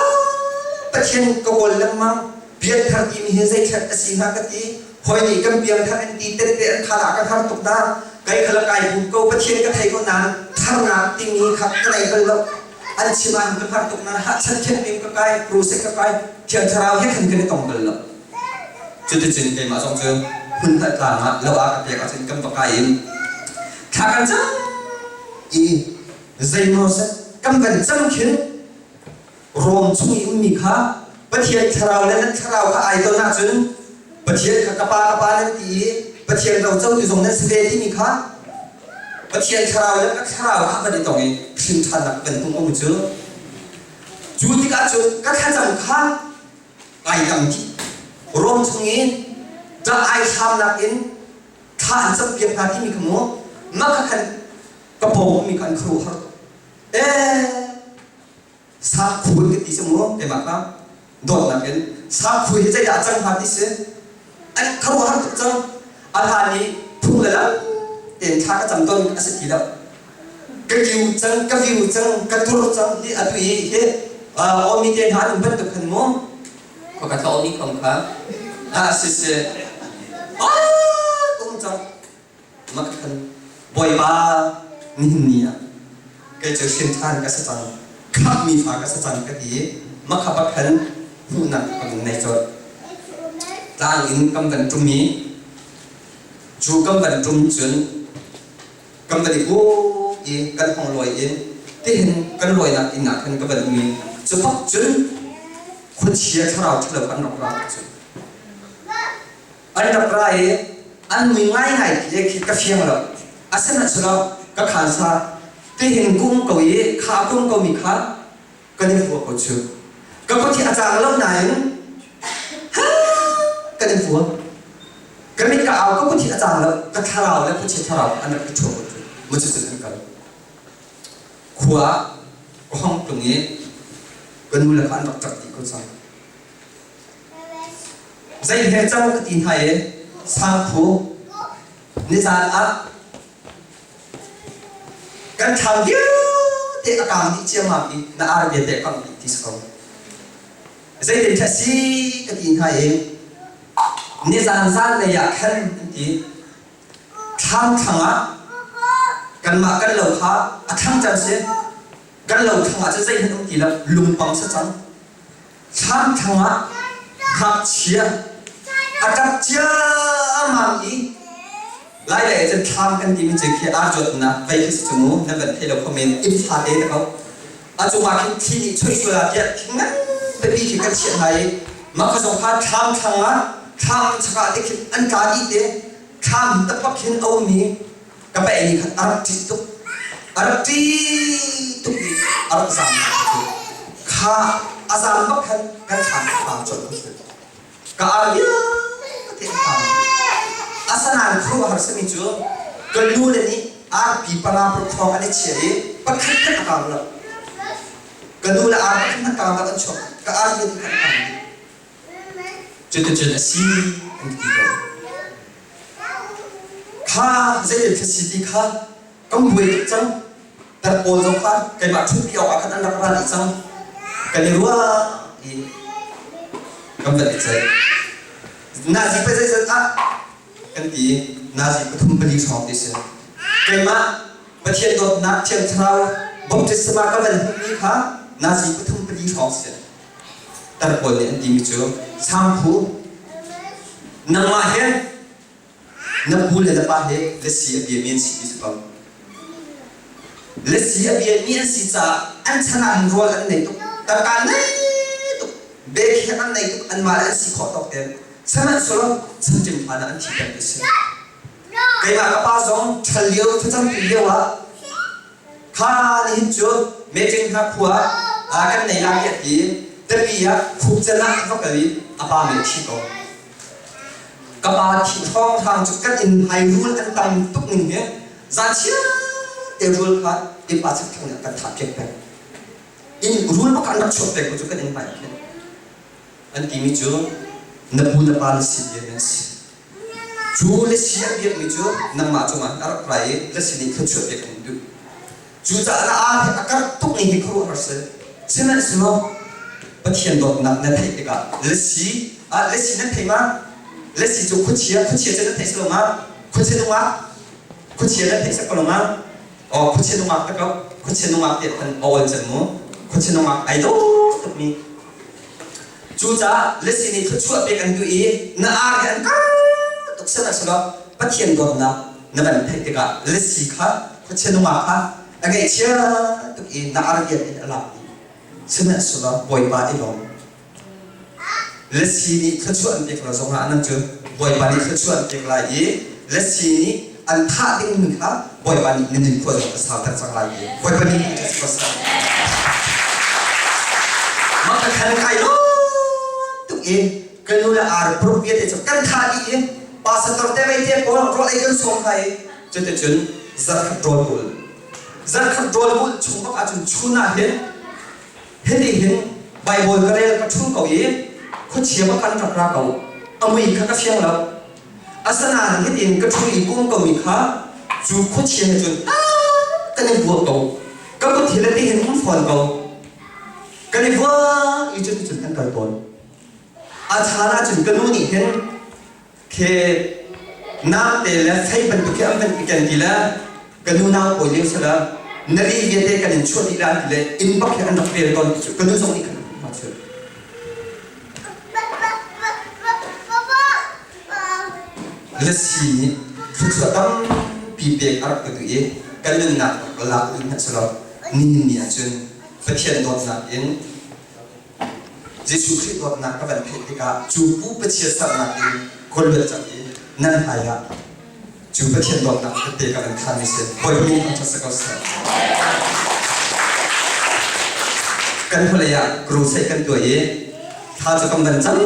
pathian ko bol lamma bian thar ti mi he zai that asi ha ka ti hoi ni kam bian thar an ti te an khala ka thar tuk da kai khala kai bu ko pathian ka thai ko nan thar na ti mi khat ka nei kal lo an chiman ka thar tuk na ha chan khen mi ka kai process ka kai thian tharau he khan ke tong kal lo chu ti chin ke ma song chu hun ta ta ma lo a ka te ka chin kam pa kai khá căn chắc dây nó sẽ cầm gần trăm khiến rôm chung ý mì khá bất thiệt thảo lên thảo khá ai đâu nạ chân bất thiệt khá capa lên tí bất thiệt đầu châu thì dùng lên sẽ đi mì khá bất thiệt thảo lên thảo khá bất đi tổng ý phim thàn lạc gần tung ông chứ chú thì cả chân các khá chẳng khá ai cầm thì rôm chung ý đã ai tham lạc in thàn chấp việc khá thì mì khá mua maka kan kapong mi kan kru har sa khu cái tí semua cái maka dot na ken sa khu he jai da chang ha ti se an kru har tu chang alhani phung la ten tha ka cham ton ase ti da ka kiu chang ka view chang ka tur chang ni atui he omi ten han ban tu khan mo ko ka tho ni khom kha se kum chang maka kan boy ba nia cái chỗ sinh than cái sự chẳng khắp mi phá cái sự chẳng cái gì mà khắp bắc khấn hu nặng bằng này rồi ta in cầm gần trung mi chú cầm gần trung chuẩn cầm gần bố gì cần phòng lôi gì thế hình cần lôi nặng in nặng hơn cầm gần mi chú bắc chuẩn khuất chia thao thao ăn nọc ra ăn nọc ra ấy ăn mì ngay này thì cái phiền rồi asan na chalo ka khansa te hin kum ko ye kha kum ko mi kha kani fu ko chu ka ko thi achang lo nai ha kani fu ka mi ka au ko thi achang lo ka tharao le ko thi tharao an ka chu ko mu chu chu ka khuwa ko hong tung ye kan mu la khan tak tak ti ko sa zai he chang ka tin hai sang khu ni san a kan thang dia te akang di chiam ma pi na ar be te kang ti so zai den tha si ka tin hai ni zan le ya khan ti thang thanga kan ma kan lo kha a thang chan se kan lo thanga cha zai hen ti la lung pang sa chan thang thanga khap chia a kap chia ma i lại để chân tham cái gì mình chỉ khi áp dụng na vậy thì chúng muốn nên vẫn thay đổi comment ít phá đấy được không? Chúng mà khi đi chơi chơi là việc thì ngắn bởi vì khi cái chuyện này mà có dòng phát tham thằng á tham chắc là để ăn cá đi đấy tham tập bắt khiến ông mi cái bé này Arab tí tục Arab giảm khá azam bắt cái tham chuẩn cả Arab cái tham asanan kru har sami chu kan nu le ni ปีปนาประคองอันนี้เฉยปัจจัยกันต่างละกันดูแลอาปัจจัยต่างกันชอบก็อายุกันต่างจุดสีอันที่ก็ข้าจะเห็นสิ่งที่ข้าก็มวยจังแต่โอ้จังข้าเกิดมาชุดเดียวอาการอันดับอะไรจังกันรู้ว่าก็ไม่ได้ใจนาซีไปใจอ่ะกันดีนาซีก็ทุ่มไปดีสองที่เสียเกิดมาประเทศโดนนักเชียงชาวบอกจะสมัครก็เป็นพวกนี้ค่ะนาซีก็ทุ่มไปดีสองเสียแต่คนเนี่ยดีมิจูสามผู้นำมาเห็นนับบุญเลยนะป้าเห็นเลสีเบียมีนสีสุดเลสีเบียมีนสีจ้าอันชนะรัวอันไหนตุกตะการไหนตุกเบคเฮอันไหนตุกอันมาอันสีขอตอกเต็มฉะนั้นสุดฉันจึงพาอันที่เป็นเสียใครมากับป้าจงเฉลียวทุกท่านเดียวว่าข้านี่จุดเมจิงฮักหัวอากันในลายที่แต่ปีอะขุกจะนั่งก็กะลีอาป้าไม่ที่ก็กับอาที่ท้องทางจุดกันอินไฮรูลอันต่ำตุกหนึ่งเนี่ยจะเชื่อเดี๋ยวรูลค่ะที่ป้าจะทำเนี่ยกันถักเก็บไปอินรูลพวกกันรับชดไปก็จุดกันอินไฮเนี่ยอันที่มีจุดนับบุญนับปาลสิเดียนสิจูเลสิเบียมีจุดนั่งมาจุมันอาร์ไพรเลสินี่ขึ้นชดไปกันดูจูจะอะไรอาการตุกนี่ครูหัวเสือฉะนั้นสิโนปะเทียนโดดนับนั่นเองก็เลสิเลสินั่นเองมาเลสิจูคุเชียจะนั่นเองสโลมาคุเชียนุ่งมาคุเชียนั่นเองสักคนมาอ๋อคุเชียนุ่งมาแต่ก็คุเชียนุ่งมาเปลี่ยนเป็นโอเวอร์จมูกคุเชียนุ่งมาไอโดตุกนี้จูจ้าเลสินี่เขาช่วยไปกันดูอีน่าอาร์กันก็ตุกเสนาสโลปะเทียนโดดนับนั่นเป็นเองก็เลสิค่ะคุเชียนุ่งมาค่ะอะไรเชื่อตุกอีน่าอาร์กันอะไรฉะนั้นสุดบ่อยปาอีหลงเลสีนี้เขาชวนเด็กเราสงหานั่นจูบ่อยปานี้เขาชวนเด็กลายเลสีนี้อันท่าดิ้งมึงครับบ่อยปานี้นั่นดึงคนภาษาตั้งสักลายบ่อยปานี้จะภาษามันก็ขันไข่ล้อตุกเองกันนู่นละอาร์ปรุเบียดจะกันท่าดีภาษาตัวเตะไม่เตะบอลรอไอ้กันส่งให้จุดจุดจักรโดนบุลชุ่มปากอาจจะชุ่มหน้าเห็นใบบอลก็ได้ก็ชุ่มเก่าอีเขาเชี่ยวกันจับราเก่าเอามือข้าก็เชี่ยวแล้วอาสนะเห็นก็ชุ่มอีกุ้งเก่ามีข้าจูเขาเชี่ยวจนกันในบัวเก่าก็ทีละที่เห็นมันฟอนเก่ากันในบัวอีจุดกันกันบอลอาชาณาจุดกันนู่นนี่เห็นแค่น้ำเตะแล้วใช้บรรทุกแค่อันเป็นกันทีละกันนู่นน้ำโอยเลี้ยงเสร็จแล้วนารีเวียดกันในช่วงที่ร้านเลยอินบักแค่อันดับเรียนก่อนก็ดูส่งอีกคนมาเชื่อและสิ่งทุกสิ่งต้องปีเบกอาร์กันตัวเองกันลุนนักหลักลุนนักสลับนี่จนประเทศโดนนักเองเจสุคริสต์โดนนักก็เป็นเพศกาจูบูประเทศสัตว์นักเองคนเลือดจากเองนั่นหายะจูประเทศโดนนักเตะกันเป็นคานิเซนบ่อยมีอันจะสกัดสัตว์กันพลายกรูใส่กันตัวเองถ้าจะกำลังจัง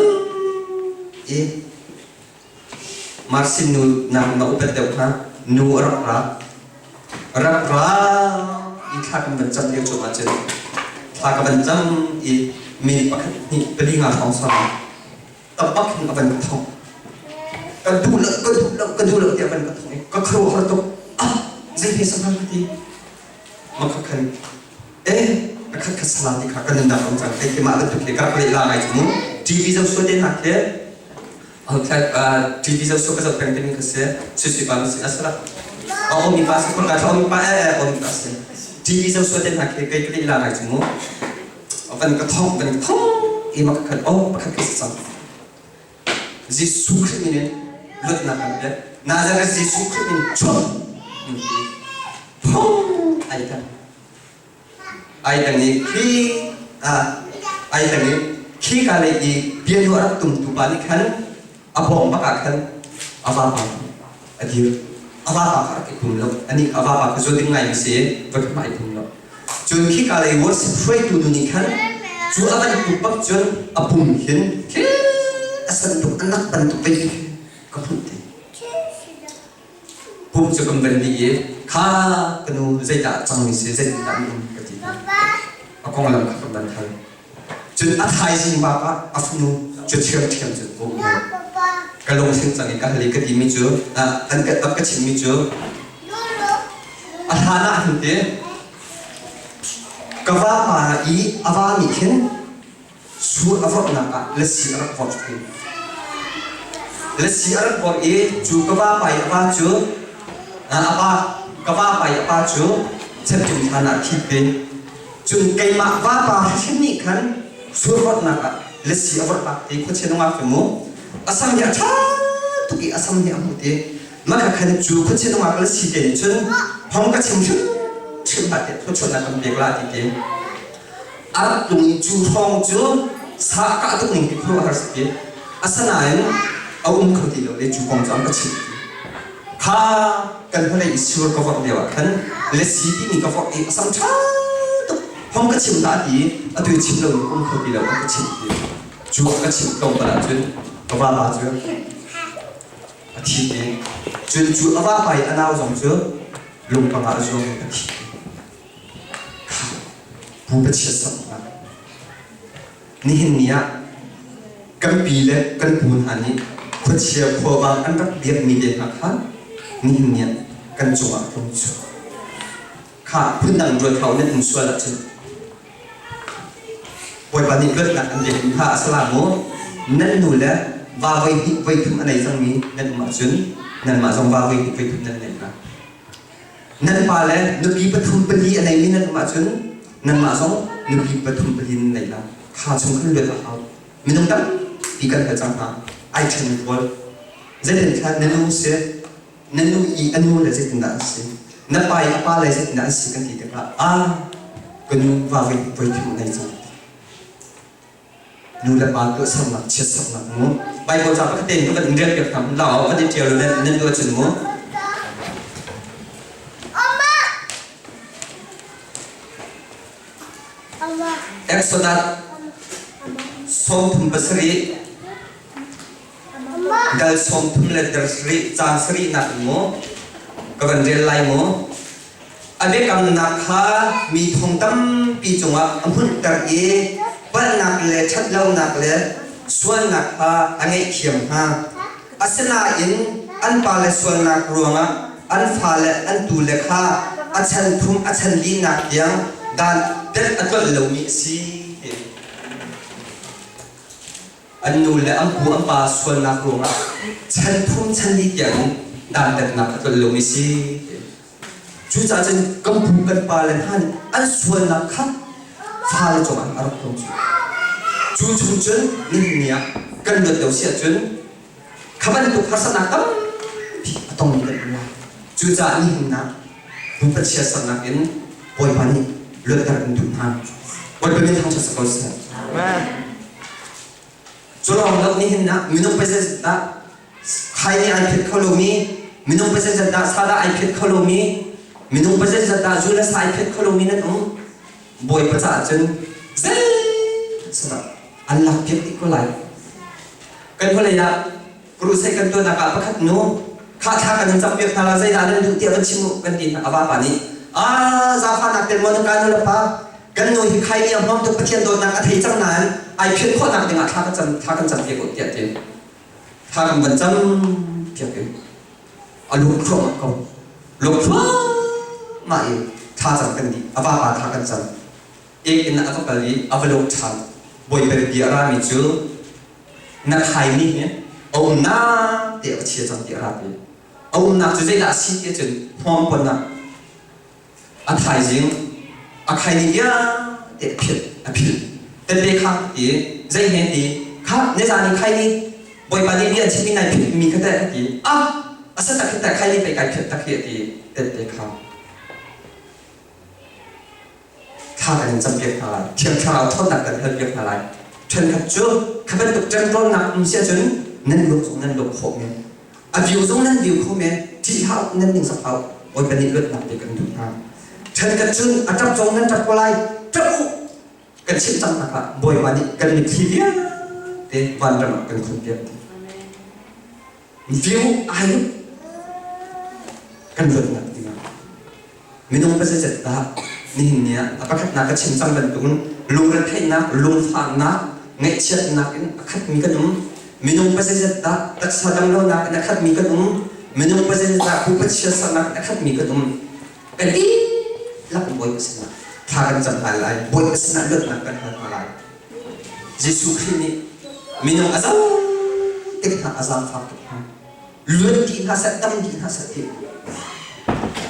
มาร์ซินูนำมาอุปถัมภ์นูรักอีข้ากำลังจังเรียกจบมาเจอข้ากำลังจังอีมีปักนี่เป็นงานของสาวตับปักนี่เป็นกระทงก็ดูเลยเดี๋ยวเป็นกระทงก็ครัวเขาตกจะเป็นสภาพที่มันขัดขันขัดสลัดที่ขัดกันนั่นองจังแต่ที่มาแล้วถูกเด็กก็เลยลาไปจุ่มทีวีจะสวดเด่นหักเถอะเอาแค่ทีวีจะสวดก็จะเป็นเป็นก็เสียสุดๆบางสิ่งนั่นละมีภาษาคนกันมีภาษามีภาษาทีวีจะสวดเด่นหักเถอะก็เลยลาไปจุ่มเป็นกระทงมันขัดมันขัดสังจิสุขมินลุดนักเนี่ยน่าจะเป็นจิสุขมินชอบไอ้ตั้งนี้ขี้กันเลยอีเบียร์ว่าตุ้มบานิขันอาบองปากขันอาบาปอดีตอาบาปอะไรคุณล่ะอันนี้อาบาปก็จะดึงไงมิเสียวัดไม่คุณล่ะจนขี้กันเลยว่าสิฟรายตัวนี้ขันจู่อาบันตุปักจนอาบุ้มเห็นอาศัยตุกอันนักบันตุกไปก็พุ่งเตะพุ่งจะกำบันดี ข้ากันนูใจด่าจังมีเสียใจด่ามีกติเอาของเราขับบันทันจนอัฐายสิงบ้าปะอัฟนูจุดเชื่อมจนโอ้ยกระลงเส้นจังนี้กันเลยกติมิจูอันกระชิมมิจูอัฐานะหินเตกว่ามาอีอาวามิเห็นสูอาวนักเลสีอาร์ฟอร์สเลสีอาร์ฟอร์จูกว่าไปอาวาจูกว่าไปอาวาจูเช่นจุนฐานะที่เป็นจุนไกมาว่าปาเช่นนี้ขันสูอาวนักเลสีอาวปากที่คนเช่นว่าเป็นมูอาสัมยาชาตุกีอาสัมยามุติมันก็ขันจูคนเช่นว่าเลสีเด่นจนห้องก็ชิมบัดเด็ดทุกชนกันเบกลาที่เกมอาร์ตุงจูห้องจูสากาตุงที่ครัวหาสิเกอาสนาเองเอาเขาที่เราเลยจูกองจำก็ชิมข้ากันเพื่อให้อิสระก็ฟังเดียวกันเลสีที่มีก็ฟังอีกสัมชาตุห้องก็ชิมได้ดีอาตัวชิมเราเขาที่เราก็ชิมจูก็ชิมตรงตลาดจนก็ว่าบาจูอาทิตย์นี้จนจูอาว่าไปอันเอาสองจูลุงก็มาจูอาทิตย์ผู้เป็นเชื้อสายนี่เห็นเนี่ยกันปีเล็กกันปูนหันนี่คนเชียร์พวกบางอันรักเบียดมีเด่นนะคะนี่เห็นเนี่ยกันจังหวะตรงจุดข้าพื้นดังรวยเขาเนี่ยถึงส่วนละจุดวันวันนี้เกิดหนักอันเดียวข้าสลาโมนั่นดูแลว่าไว้ถึงอะไรจังมีนั่นมาจุนนั่นมาจงว่าไว้ถึงนั่นเลยนะนั่นมาแล้วนึกปีปฐุมปลีอะไรมีนั่นมาจุนนั่นมาส่งนึกปีปฐุมปลีนั่นเลยนะข้าชงขึ้นเรือเขาไม่ต้องตั้งปีกันกระจังหาไอเทนบอลจะเห็นแค่นั่นนู่นเสียนั่นนู่นอีอันนู่นเลยจะถึงนั่นสินั่นไปอะไรเลยจะถึงนั่นสิกันทีเดียวก็นู่นว่าไว้ถึงอะไรจังนู่นละบางก็สมัครเชื่อสมัครมั้งไปโบราณก็เต็มก็เป็นเรื่องเกี่ยวกับเราไม่ได้เจอเลยนั่นก็จึงมั้งเอ็กซ์ดัดส่งถึงภาษารีดัลส่งถึงเลเดอร์สรีจางสรีนักมั้งก็เป็นเรียนไลมั้งอันนี้กำนักข้ามีทองตั้มปีจงว่าอันพุ่นตระเอปั้นนักเลยชัดเล่านักเลยส่วนนักข้าอันนี้เขียมฮะอาศนาอินอันปาเลส่วนนักรวงอ่ะอันฟ้าเลอันตูเลข้าอาชันทุ่มอาชันลีนักยังด้านเด็ดอันก็เหลวมีสีอันนู้นและอันผู้อันปาส่วนนักรวงอ่ะชันทุ่มชันลียังด้านเด็ดนักอันก็เหลวมีสีจู่จ้าจนกำพูกันปาเลหันอันส่วนนักข้าฟ้าเลจงอันอารมณ์ตรงจู่จู่จนนี่เนี่ยกันเดือดเดียวเสียจนข้าพเจ้าถูกพัฒนาตั้มตรงนี้เลยนะจู่จ้านี่เห็นนะผู้เป็นเชื้อสายนักเอ็นป่วยปานี่เลือดกันทุกทางวันเป็นทางจะสกัดเสียจุลองแล้วนี่เห็นนะมินุไปเสียนะใครนี่ไอเพดเขาลมีมินุไปเสียนะซาดาไอเพดเขาลมีมินุไปเสียนะจุลสายเพดเขาลมีนั่นบ่อยประจาจนเซ่สำหรับอันลักเก็บอีกคนไรกันคนไรนะครูใส่กันตัวนักประคัดนู้ข้ากันจับเปียกทาราใส่ด้านนั้นดูเตี้ยกันชิมุกันดีนะอาบาปานี่ซาฟานักเต็มวันกันนู้นละปะกันนู้ที่ใครเนี่ยมองตัวประเทศโดนนักอาทิตย์จังนั้นไอเพียงข้อนักเดียวข้ากันจับเปียกเตี้ยเตี้ยข้ากันบรรจำเปียกเองลูกครัวเขาลูกครัวมาเองข้าจับกันดีอาบาปาข้ากันจับเอกนักก็กะลีอาบลูกฉันบ่อยเป็นดีอะไรมิจูนักไทยนี่เนี่ยเอาหน้าเดี๋ยวเชียร์จังเดี๋ยวรับเลยเอาหน้าจะได้ด่าซีเดียจนพร้อมปนนะอันไทยจริงอันไทยนี่เนี่ยเดี๋ยวผิดแต่เด็กข้างดีใจเห็นดีข้าในจานนี้ใครนี่บ่อยปานนี้มีอันที่มีนายผิดมีก็ได้ดีอาศัยแต่ใครนี่ไปไกลผิดตะเคียนดีแต่เด็กข้ากันจำเปียกอะไรเทียมข้าวทอดหนักกันเทียมอะไรเช่นกับจูข้าเป็นตุกจันร้อนหนักมีเสียจนนั่นลูกส่งนั่นลูกโคเมนวิวส่งนั่นวิวโคเมนที่เขานั่นนิ่งสักเขาวันเป็นนิดเลือดหนักเด็กกันทุกทางเช่นกับจูจับส่งนั่นจับอะไรจับกันชิมจังนะครับบ่อยวันนี้กันมีทีเดียวเด็กวันระมัดกันคนเดียววิวอายุกันเลือดหนักดีมาก minung pasa jetta nihinya apakah nak cincang bentukun lungren thay nak lung fang nak ngechat nak akhat mi kanum minung pasa jetta tak sadam lo nak akhat mi kanum minung pasa jetta kupat siya nak akhat mi kanum kadi lak boy pasna thagan jam halai boy pasna lot nak kan halai Yesus Kristus minung azam tikna azam fak luan di hasa tam di hasa ti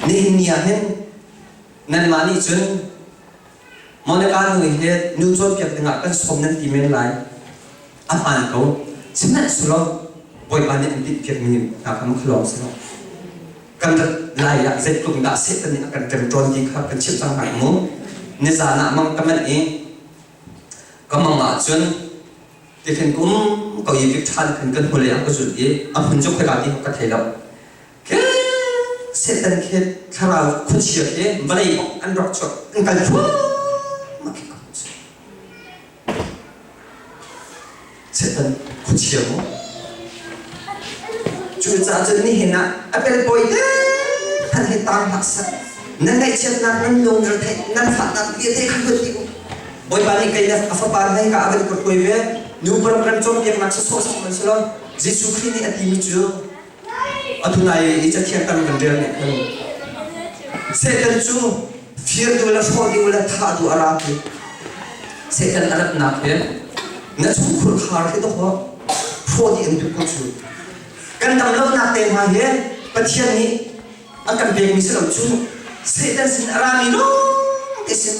nihinya hen nan mani chun monakan ngi he nu chon pyak nga kan som nan ti men lai apan ko china sulo boy bani ti pyak mi ka kam khlom sulo kan lai ya zet kum da se tan kan kan tron ti kha kan chip sang hai mo ne za na mang kamen e kamang ma chun ti khen kum ko yi vik than kan hole a ko chu e a hun jok ka ti ka thelo ke se tan khe khara khu chi ke balai an rok chok an kal chu ma ke ko se tan khu chi mo chu za chen ni hena apel boy de han he tam hak sa nan ngai chen nan nan long ra the nan phat nan ye the khan ti ko boy ba ni kai na afa pa nai ka aben ko koi ve nu param kan chom yang nak so so man selo Jesu Christ ni ati mi chu atunai i cha thian kan kan der ne kan se kan chu fear du la fo di wala tha du ara ki se kan arat na pe na chu khur khar ke to ho fo di en tu ko chu kan tam lo na te ma he pathian ni akan be mi selo chu se tan sin ara mi no esin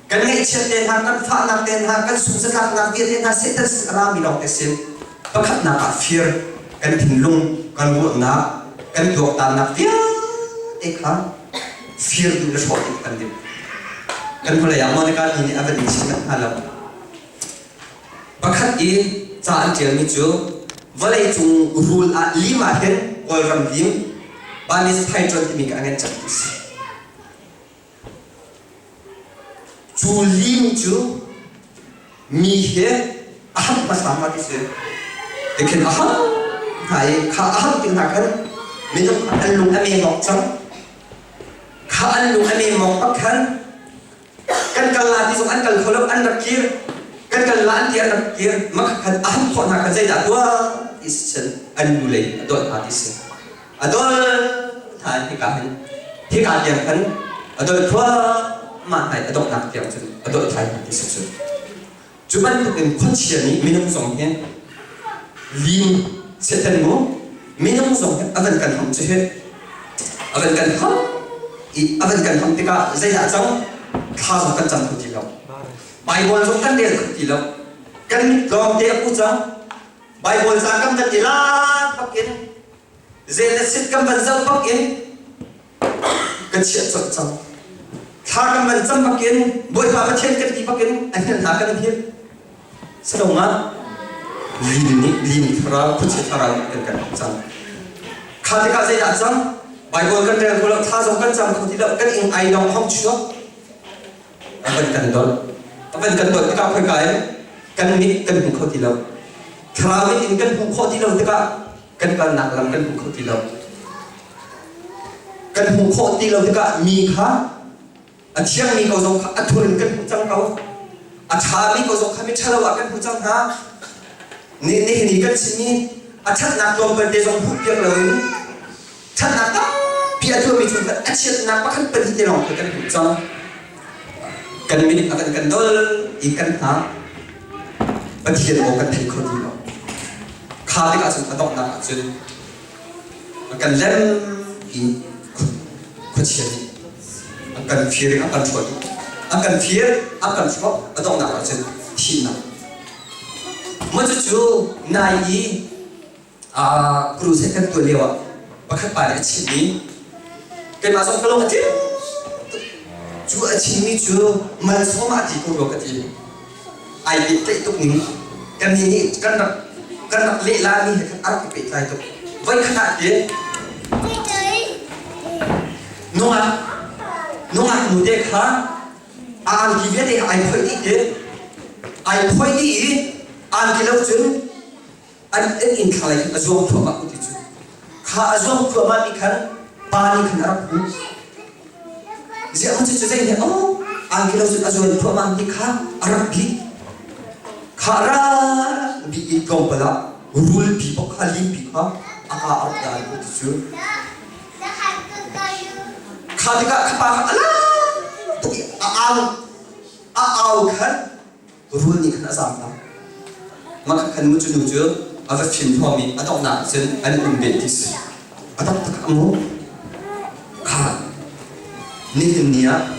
kan ngai chet ten ha kan pha nak ten ha kan sung sa nak vi ten ha se tan sin ara mi no esin pakhat na ka fear kan thin lung kan bu na kan dok ta na fear e kha fear du la shot kan dim kan phula ya mon ka ni aban ni sin ha la pakhat e cha an tel mi chu valai chung rule a lima hen ol ram lim banis thai tron ti mi ka ngan chak is chu lim chu mi he aham masama ti se lekin aham hai kha aham tin ha kan minum an lung ame mok chang kha an lung ame mok pak kan kal la ti song an kal kholok an rakir kan kal la an ti an rakir mak khan aham khon ha kan zai da tua is chen an lu lei adol ha ti se adol tha ti ka han ti ka tiang kan adol thua ma hai adol nak tiang chen adol thai ti se chu chuban tu kan khon chia ni minum song hen lim setan mo minum song avan kan ham che avan kan ham I avan kan ham tika zai da chang kha so kan chang khu ti lo bible so kan de khu ti lo kan long de ku chang bible sa kam tan ila pakin zenesit kam ban zau pakin kan chia chang chang kha kam ban chang pakin boy pa ma chen kan ti pakin an na kan hi sadonga lim thara kuchi thara kan chang khati ka zai da chang bible kan der ko tha jong kan chang khoti da kan ing ai dong hom chu aban kan dol ka phai kai kan mi kan hu khoti lo thra mi in kan hu khoti lo ta kan nak lam kan hu khoti lo kan hu khoti lo ta mi kha a chiang mi ko jong kha a thun kan hu chang ko a tha mi ko jong kha mi thalo wa kan hu chang ha ni kan sini achat nak lom per de jong hu piak lo ni chat nak ta pia tu mi chu ka achat nak pa kan pen ti long kan hu chang kan mi akan kan dol ikan ha pathian mo kan thai khoti lo kha ti ka chung adok na chun kan lem in khuchian akan fear akan chot akan fear akan chot adok na chun thi na Maju cu nai guru saya kan tu lewat, pakai pada cini, kan masuk kalau mati, cu cini cu masuk mati guru kati, ayat itu ni, kan ini kan lelah ni kan arti peta itu, baik kan dia, nunga muda kah, kita deh ayat ini an kilau chun an in khalai azong thoma uti chu kha azong thoma ni khan pani khan arap hu Zia macam tu saya oh, angkil langsung ajuan tua mandi kah Arab bi, kara bi ikon pula, rule bi pokhalim bi kah, akak Arab dah ikut tu. Kah juga kapal alah, tu aau kan, rule ni kan asam lah. Maka kan muncul ada film ni, ada nak sen, ada umbetis, ada tak kamu, kah, ni dunia.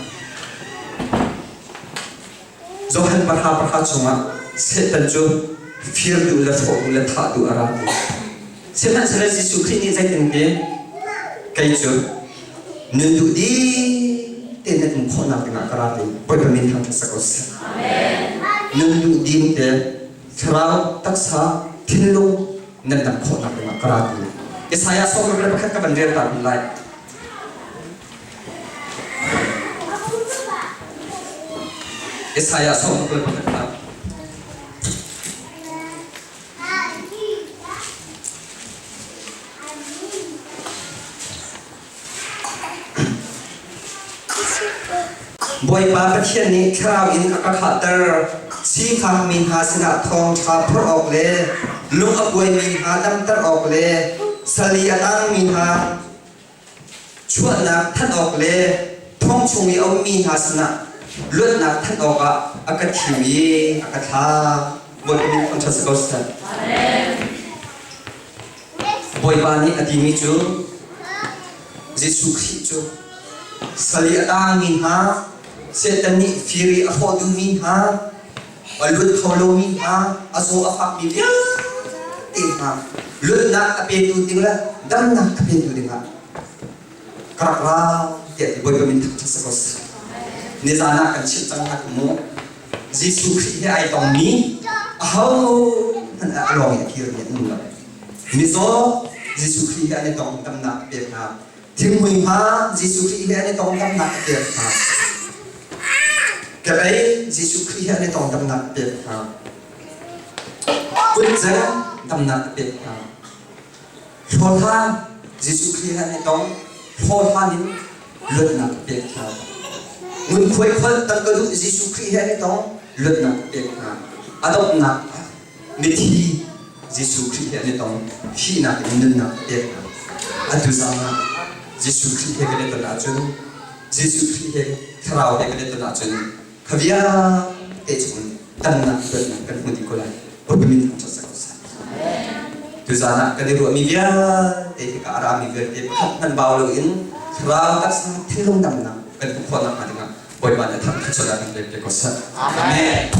Zohan berha cuma setan jo fear du la fo la tha du ara setan sala si sukri ni zai tengke kai jo nundu di tenet mu khona bina karate boy pamin thang sakos amen nundu di te thrau taksa thinlu nan dan khona bina karate isaya so ro la pakhat ka bandre ta lai Isaya so ko pakhat boy pa pathian ni khrau in ka khatar si khang min ha sina thong tha phor ok le lung apoi min ha dam tar ok le sali atang min ha chuan na than ok le thong chungi au min ha sina luat na than ok a ka thimi a ka tha boy min kon thas ko sta amen boy pa ni adimi chu Jesu Christ chu sali atang min ha setan ni firi afo du min ha walut kholo min ha aso afak mi ya ha lut na ape tu ting la dam na ape tu ting ha karakla ya boy pamin tak sakos ni sana kan chip tang hak mo Jesu Christ he ai tong ni how han along ya kir ni nu la ni so Jesu Christ he tong dam na ape ha thing hui ha Jesu Christ he tong dam na ape ha cái ấy Giêsu Christ này tòng tâm nặng biệt ha, quyết giá tâm nặng biệt ha, phô tha Giêsu Christ này tòng phô tha nín luật nặng biệt ha, nguồn khuấy phân tăng cơ đủ Giêsu Christ này tòng luật nặng biệt ha, adop nặng mithi Giêsu Christ này tòng khi nặng nín nặng biệt ha, adu sama Giêsu Christ này tòng nặng chân, Giêsu Christ khảo này tòng nặng chân Kavia ejun tanna tanna kan mudi kolai bermin kan saksa tu sana kan ru mi bia ka arami ver te khan bawlo in ra tak sa thilung damna kan khona ma dinga boy ban ta chola kan le ko sa amen